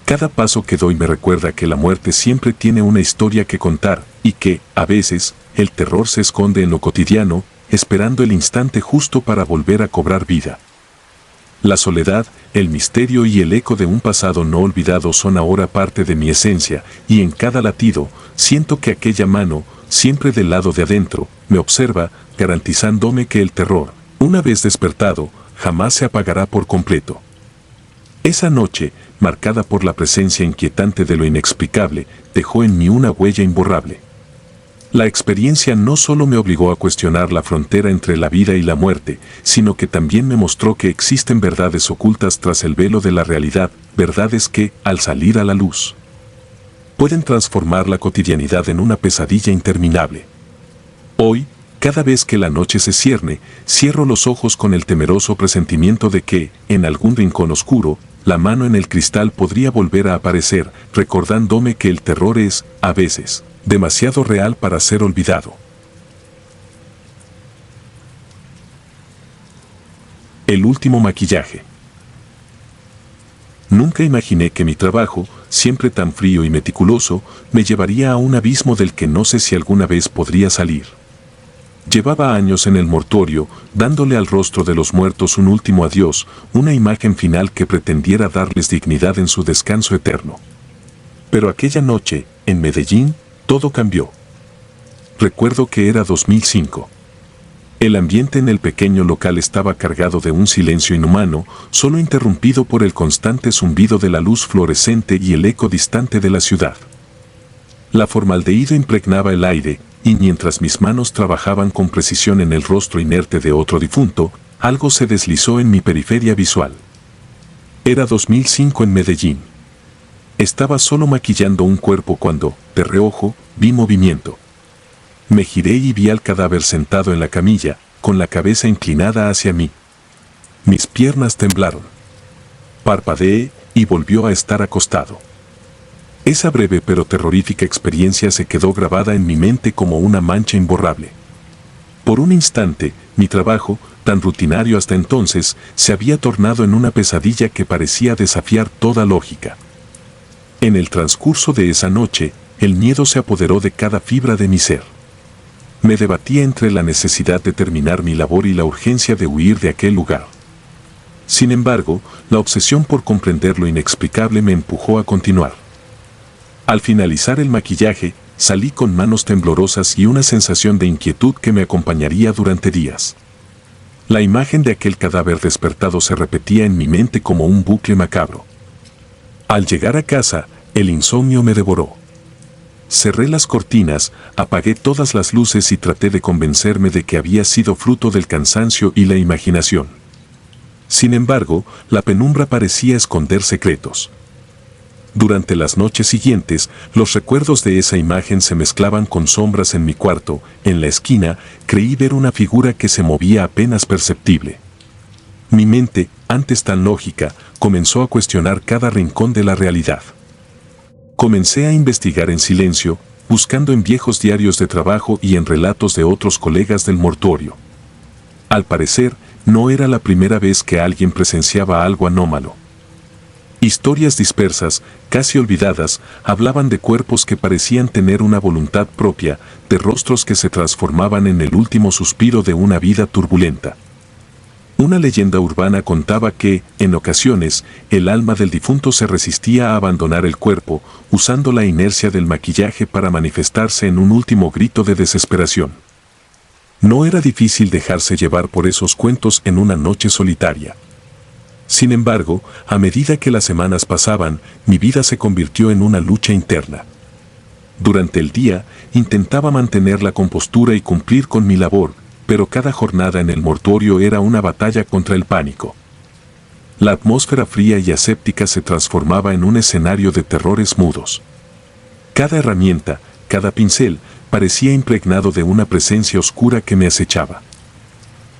Cada paso que doy me recuerda que la muerte siempre tiene una historia que contar, y que, a veces, el terror se esconde en lo cotidiano, esperando el instante justo para volver a cobrar vida. La soledad, el misterio y el eco de un pasado no olvidado son ahora parte de mi esencia, y en cada latido, siento que aquella mano, siempre del lado de adentro, me observa, garantizándome que el terror, una vez despertado, jamás se apagará por completo. Esa noche, marcada por la presencia inquietante de lo inexplicable, dejó en mí una huella imborrable. La experiencia no solo me obligó a cuestionar la frontera entre la vida y la muerte, sino que también me mostró que existen verdades ocultas tras el velo de la realidad, verdades que, al salir a la luz, pueden transformar la cotidianidad en una pesadilla interminable. Hoy, cada vez que la noche se cierne, cierro los ojos con el temeroso presentimiento de que, en algún rincón oscuro, la mano en el cristal podría volver a aparecer, recordándome que el terror es, a veces, demasiado real para ser olvidado. El último maquillaje. Nunca imaginé que mi trabajo, siempre tan frío y meticuloso, me llevaría a un abismo del que no sé si alguna vez podría salir. Llevaba años en el mortuorio, dándole al rostro de los muertos un último adiós, una imagen final que pretendiera darles dignidad en su descanso eterno. Pero aquella noche, en Medellín, todo cambió. Recuerdo que era 2005. El ambiente en el pequeño local estaba cargado de un silencio inhumano, solo interrumpido por el constante zumbido de la luz fluorescente y el eco distante de la ciudad. La formaldehído impregnaba el aire, y mientras mis manos trabajaban con precisión en el rostro inerte de otro difunto, algo se deslizó en mi periferia visual. Era 2005 en Medellín. Estaba solo maquillando un cuerpo cuando, de reojo, vi movimiento. Me giré y vi al cadáver sentado en la camilla, con la cabeza inclinada hacia mí. Mis piernas temblaron. Parpadeé y volvió a estar acostado. Esa breve pero terrorífica experiencia se quedó grabada en mi mente como una mancha imborrable. Por un instante, mi trabajo, tan rutinario hasta entonces, se había tornado en una pesadilla que parecía desafiar toda lógica. En el transcurso de esa noche, el miedo se apoderó de cada fibra de mi ser. Me debatía entre la necesidad de terminar mi labor y la urgencia de huir de aquel lugar. Sin embargo, la obsesión por comprender lo inexplicable me empujó a continuar. Al finalizar el maquillaje, salí con manos temblorosas y una sensación de inquietud que me acompañaría durante días. La imagen de aquel cadáver despertado se repetía en mi mente como un bucle macabro. Al llegar a casa, el insomnio me devoró. Cerré las cortinas, apagué todas las luces y traté de convencerme de que había sido fruto del cansancio y la imaginación. Sin embargo, la penumbra parecía esconder secretos. Durante las noches siguientes, los recuerdos de esa imagen se mezclaban con sombras en mi cuarto. En la esquina, creí ver una figura que se movía apenas perceptible. Mi mente, antes tan lógica, comenzó a cuestionar cada rincón de la realidad. Comencé a investigar en silencio, buscando en viejos diarios de trabajo y en relatos de otros colegas del mortuorio. Al parecer, no era la primera vez que alguien presenciaba algo anómalo. Historias dispersas, casi olvidadas, hablaban de cuerpos que parecían tener una voluntad propia, de rostros que se transformaban en el último suspiro de una vida turbulenta. Una leyenda urbana contaba que, en ocasiones, el alma del difunto se resistía a abandonar el cuerpo, usando la inercia del maquillaje para manifestarse en un último grito de desesperación. No era difícil dejarse llevar por esos cuentos en una noche solitaria. Sin embargo, a medida que las semanas pasaban, mi vida se convirtió en una lucha interna. Durante el día, intentaba mantener la compostura y cumplir con mi labor, pero cada jornada en el mortuorio era una batalla contra el pánico. La atmósfera fría y aséptica se transformaba en un escenario de terrores mudos. Cada herramienta, cada pincel, parecía impregnado de una presencia oscura que me acechaba.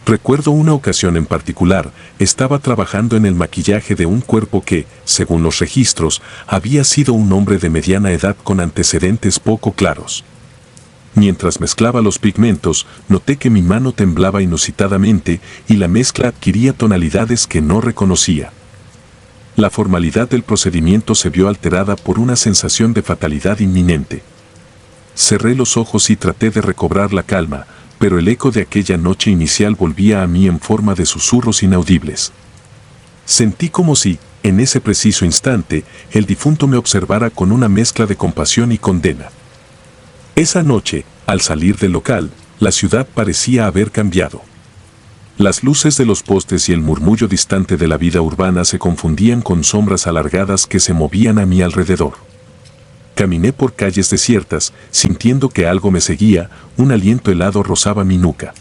Recuerdo una ocasión en particular, estaba trabajando en el maquillaje de un cuerpo que, según los registros, había sido un hombre de mediana edad con antecedentes poco claros. Mientras mezclaba los pigmentos, noté que mi mano temblaba inusitadamente y la mezcla adquiría tonalidades que no reconocía. La formalidad del procedimiento se vio alterada por una sensación de fatalidad inminente. Cerré los ojos y traté de recobrar la calma, pero el eco de aquella noche inicial volvía a mí en forma de susurros inaudibles. Sentí como si, en ese preciso instante, el difunto me observara con una mezcla de compasión y condena. Esa noche, al salir del local, la ciudad parecía haber cambiado. Las luces de los postes y el murmullo distante de la vida urbana se confundían con sombras alargadas que se movían a mi alrededor. Caminé por calles desiertas, sintiendo que algo me seguía, un aliento helado rozaba mi nuca.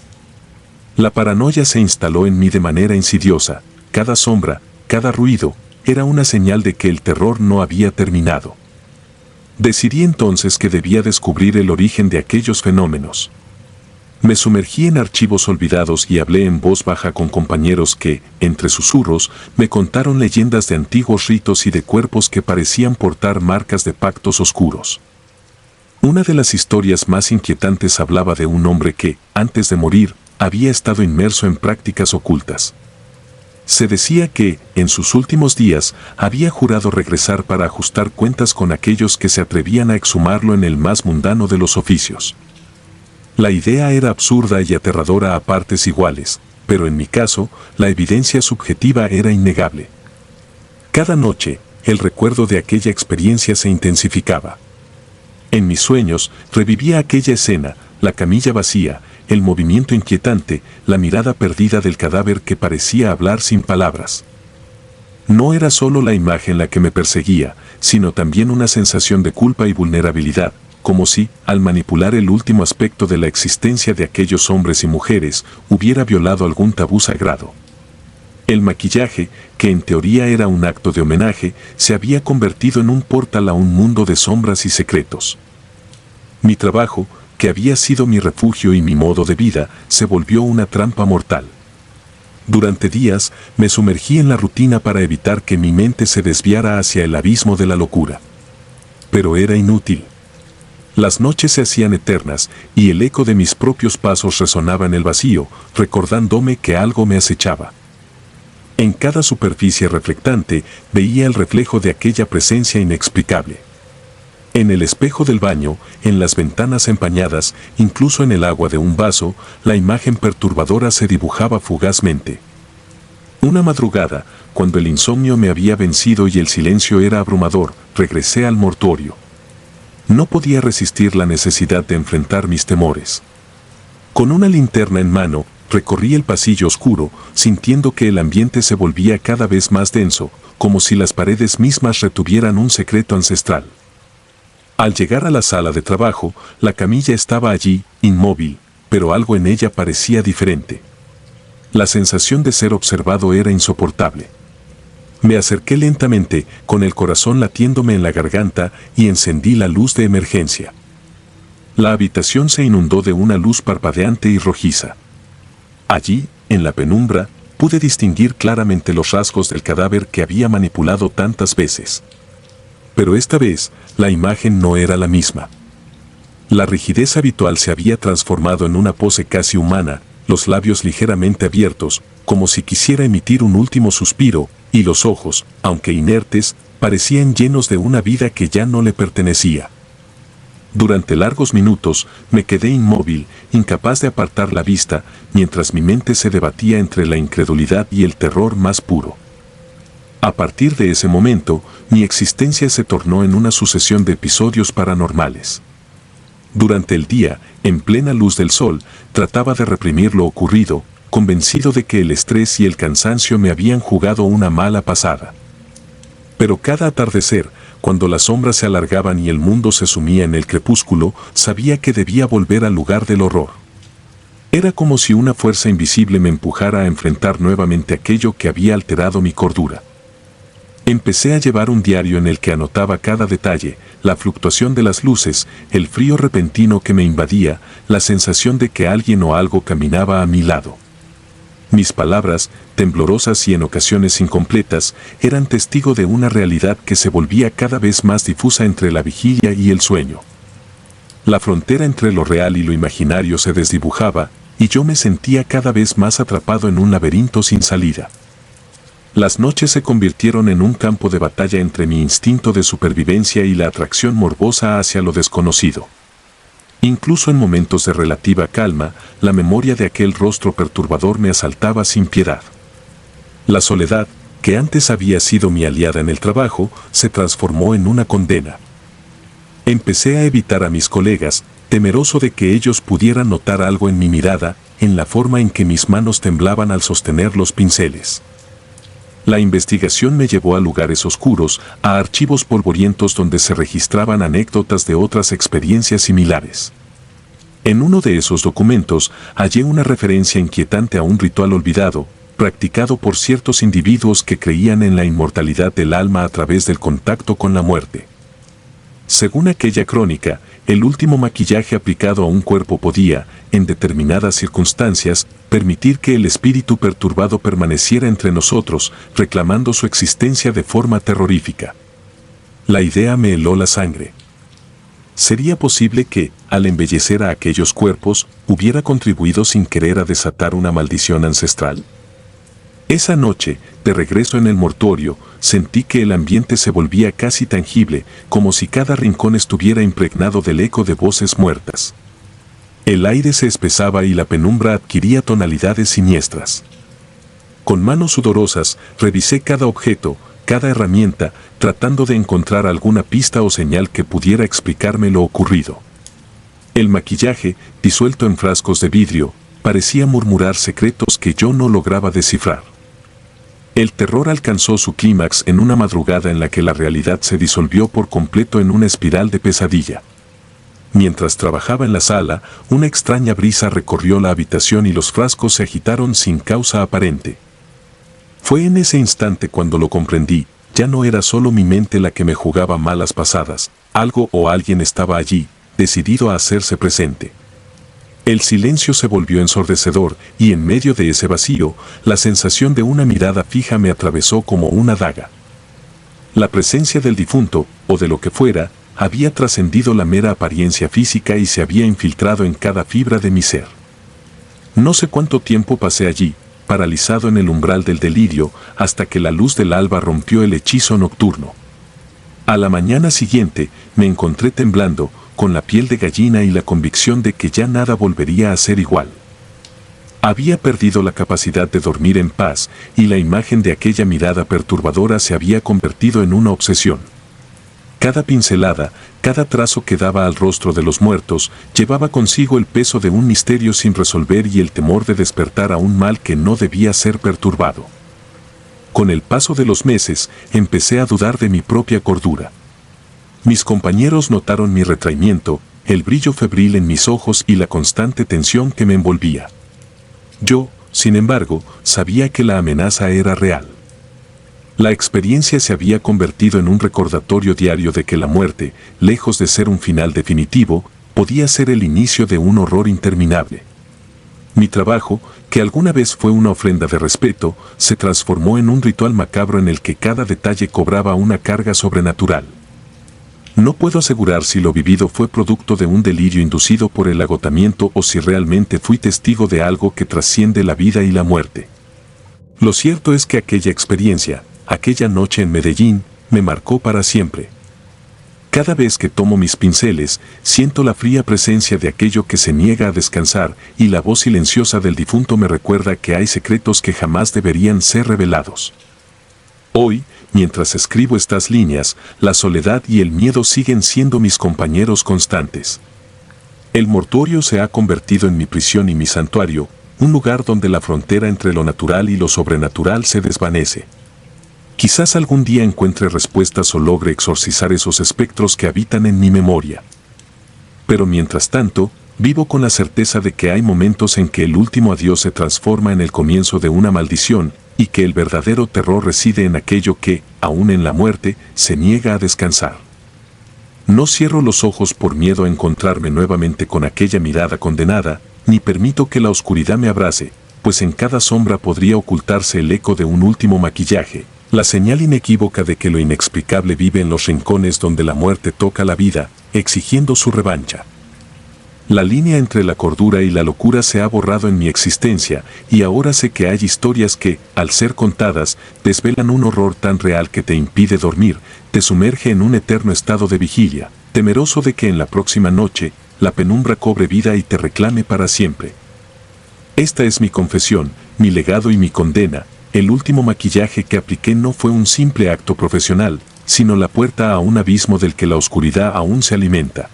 La paranoia se instaló en mí de manera insidiosa, cada sombra, cada ruido, era una señal de que el terror no había terminado. Decidí entonces que debía descubrir el origen de aquellos fenómenos. Me sumergí en archivos olvidados y hablé en voz baja con compañeros que, entre susurros, me contaron leyendas de antiguos ritos y de cuerpos que parecían portar marcas de pactos oscuros. Una de las historias más inquietantes hablaba de un hombre que, antes de morir, había estado inmerso en prácticas ocultas. Se decía que, en sus últimos días, había jurado regresar para ajustar cuentas con aquellos que se atrevían a exhumarlo en el más mundano de los oficios. La idea era absurda y aterradora a partes iguales, pero en mi caso, la evidencia subjetiva era innegable. Cada noche, el recuerdo de aquella experiencia se intensificaba. En mis sueños, revivía aquella escena, la camilla vacía, el movimiento inquietante, la mirada perdida del cadáver que parecía hablar sin palabras. No era solo la imagen la que me perseguía, sino también una sensación de culpa y vulnerabilidad, como si, al manipular el último aspecto de la existencia de aquellos hombres y mujeres, hubiera violado algún tabú sagrado. El maquillaje, que en teoría era un acto de homenaje, se había convertido en un portal a un mundo de sombras y secretos. Mi trabajo, que había sido mi refugio y mi modo de vida, se volvió una trampa mortal. Durante días me sumergí en la rutina para evitar que mi mente se desviara hacia el abismo de la locura. Pero era inútil. Las noches se hacían eternas y el eco de mis propios pasos resonaba en el vacío, recordándome que algo me acechaba. En cada superficie reflectante veía el reflejo de aquella presencia inexplicable. En el espejo del baño, en las ventanas empañadas, incluso en el agua de un vaso, la imagen perturbadora se dibujaba fugazmente. Una madrugada, cuando el insomnio me había vencido y el silencio era abrumador, regresé al mortuorio. No podía resistir la necesidad de enfrentar mis temores. Con una linterna en mano, recorrí el pasillo oscuro, sintiendo que el ambiente se volvía cada vez más denso, como si las paredes mismas retuvieran un secreto ancestral. Al llegar a la sala de trabajo, la camilla estaba allí, inmóvil, pero algo en ella parecía diferente. La sensación de ser observado era insoportable. Me acerqué lentamente, con el corazón latiéndome en la garganta, y encendí la luz de emergencia. La habitación se inundó de una luz parpadeante y rojiza. Allí, en la penumbra, pude distinguir claramente los rasgos del cadáver que había manipulado tantas veces. Pero esta vez, la imagen no era la misma. La rigidez habitual se había transformado en una pose casi humana, los labios ligeramente abiertos, como si quisiera emitir un último suspiro, y los ojos, aunque inertes, parecían llenos de una vida que ya no le pertenecía. Durante largos minutos me quedé inmóvil, incapaz de apartar la vista, mientras mi mente se debatía entre la incredulidad y el terror más puro. A partir de ese momento, mi existencia se tornó en una sucesión de episodios paranormales. Durante el día, en plena luz del sol, trataba de reprimir lo ocurrido, convencido de que el estrés y el cansancio me habían jugado una mala pasada. Pero cada atardecer, cuando las sombras se alargaban y el mundo se sumía en el crepúsculo, sabía que debía volver al lugar del horror. Era como si una fuerza invisible me empujara a enfrentar nuevamente aquello que había alterado mi cordura. Empecé a llevar un diario en el que anotaba cada detalle, la fluctuación de las luces, el frío repentino que me invadía, la sensación de que alguien o algo caminaba a mi lado. Mis palabras, temblorosas y en ocasiones incompletas, eran testigo de una realidad que se volvía cada vez más difusa entre la vigilia y el sueño. La frontera entre lo real y lo imaginario se desdibujaba, y yo me sentía cada vez más atrapado en un laberinto sin salida. Las noches se convirtieron en un campo de batalla entre mi instinto de supervivencia y la atracción morbosa hacia lo desconocido. Incluso en momentos de relativa calma, la memoria de aquel rostro perturbador me asaltaba sin piedad. La soledad, que antes había sido mi aliada en el trabajo, se transformó en una condena. Empecé a evitar a mis colegas, temeroso de que ellos pudieran notar algo en mi mirada, en la forma en que mis manos temblaban al sostener los pinceles. La investigación me llevó a lugares oscuros, a archivos polvorientos donde se registraban anécdotas de otras experiencias similares. En uno de esos documentos hallé una referencia inquietante a un ritual olvidado, practicado por ciertos individuos que creían en la inmortalidad del alma a través del contacto con la muerte. Según aquella crónica, el último maquillaje aplicado a un cuerpo podía, en determinadas circunstancias, permitir que el espíritu perturbado permaneciera entre nosotros, reclamando su existencia de forma terrorífica. La idea me heló la sangre. ¿Sería posible que, al embellecer a aquellos cuerpos, hubiera contribuido sin querer a desatar una maldición ancestral? Esa noche, de regreso en el mortuorio, sentí que el ambiente se volvía casi tangible, como si cada rincón estuviera impregnado del eco de voces muertas. El aire se espesaba y la penumbra adquiría tonalidades siniestras. Con manos sudorosas, revisé cada objeto, cada herramienta, tratando de encontrar alguna pista o señal que pudiera explicarme lo ocurrido. El maquillaje, disuelto en frascos de vidrio, parecía murmurar secretos que yo no lograba descifrar. El terror alcanzó su clímax en una madrugada en la que la realidad se disolvió por completo en una espiral de pesadilla. Mientras trabajaba en la sala, una extraña brisa recorrió la habitación y los frascos se agitaron sin causa aparente. Fue en ese instante cuando lo comprendí, ya no era solo mi mente la que me jugaba malas pasadas, algo o alguien estaba allí, decidido a hacerse presente. El silencio se volvió ensordecedor y en medio de ese vacío, la sensación de una mirada fija me atravesó como una daga. La presencia del difunto, o de lo que fuera, había trascendido la mera apariencia física y se había infiltrado en cada fibra de mi ser. No sé cuánto tiempo pasé allí, paralizado en el umbral del delirio, hasta que la luz del alba rompió el hechizo nocturno. A la mañana siguiente, me encontré temblando, con la piel de gallina y la convicción de que ya nada volvería a ser igual. Había perdido la capacidad de dormir en paz, y la imagen de aquella mirada perturbadora se había convertido en una obsesión. Cada pincelada, cada trazo que daba al rostro de los muertos, llevaba consigo el peso de un misterio sin resolver y el temor de despertar a un mal que no debía ser perturbado. Con el paso de los meses, empecé a dudar de mi propia cordura. Mis compañeros notaron mi retraimiento, el brillo febril en mis ojos y la constante tensión que me envolvía. Yo, sin embargo, sabía que la amenaza era real. La experiencia se había convertido en un recordatorio diario de que la muerte, lejos de ser un final definitivo, podía ser el inicio de un horror interminable. Mi trabajo, que alguna vez fue una ofrenda de respeto, se transformó en un ritual macabro en el que cada detalle cobraba una carga sobrenatural. No puedo asegurar si lo vivido fue producto de un delirio inducido por el agotamiento o si realmente fui testigo de algo que trasciende la vida y la muerte. Lo cierto es que aquella experiencia, aquella noche en Medellín, me marcó para siempre. Cada vez que tomo mis pinceles, siento la fría presencia de aquello que se niega a descansar y la voz silenciosa del difunto me recuerda que hay secretos que jamás deberían ser revelados. Hoy, mientras escribo estas líneas, la soledad y el miedo siguen siendo mis compañeros constantes. El mortuorio se ha convertido en mi prisión y mi santuario, un lugar donde la frontera entre lo natural y lo sobrenatural se desvanece. Quizás algún día encuentre respuestas o logre exorcizar esos espectros que habitan en mi memoria. Pero mientras tanto, vivo con la certeza de que hay momentos en que el último adiós se transforma en el comienzo de una maldición, y que el verdadero terror reside en aquello que, aún en la muerte, se niega a descansar. No cierro los ojos por miedo a encontrarme nuevamente con aquella mirada condenada, ni permito que la oscuridad me abrace, pues en cada sombra podría ocultarse el eco de un último maquillaje, la señal inequívoca de que lo inexplicable vive en los rincones donde la muerte toca la vida, exigiendo su revancha. La línea entre la cordura y la locura se ha borrado en mi existencia, y ahora sé que hay historias que, al ser contadas, desvelan un horror tan real que te impide dormir, te sumerge en un eterno estado de vigilia, temeroso de que en la próxima noche, la penumbra cobre vida y te reclame para siempre. Esta es mi confesión, mi legado y mi condena. El último maquillaje que apliqué no fue un simple acto profesional, sino la puerta a un abismo del que la oscuridad aún se alimenta.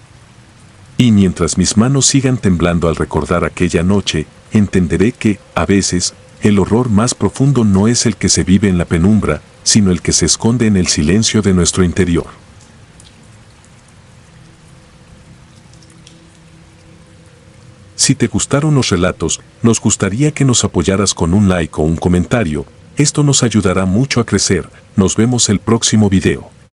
Y mientras mis manos sigan temblando al recordar aquella noche, entenderé que, a veces, el horror más profundo no es el que se vive en la penumbra, sino el que se esconde en el silencio de nuestro interior. Si te gustaron los relatos, nos gustaría que nos apoyaras con un like o un comentario. Esto nos ayudará mucho a crecer. Nos vemos el próximo video.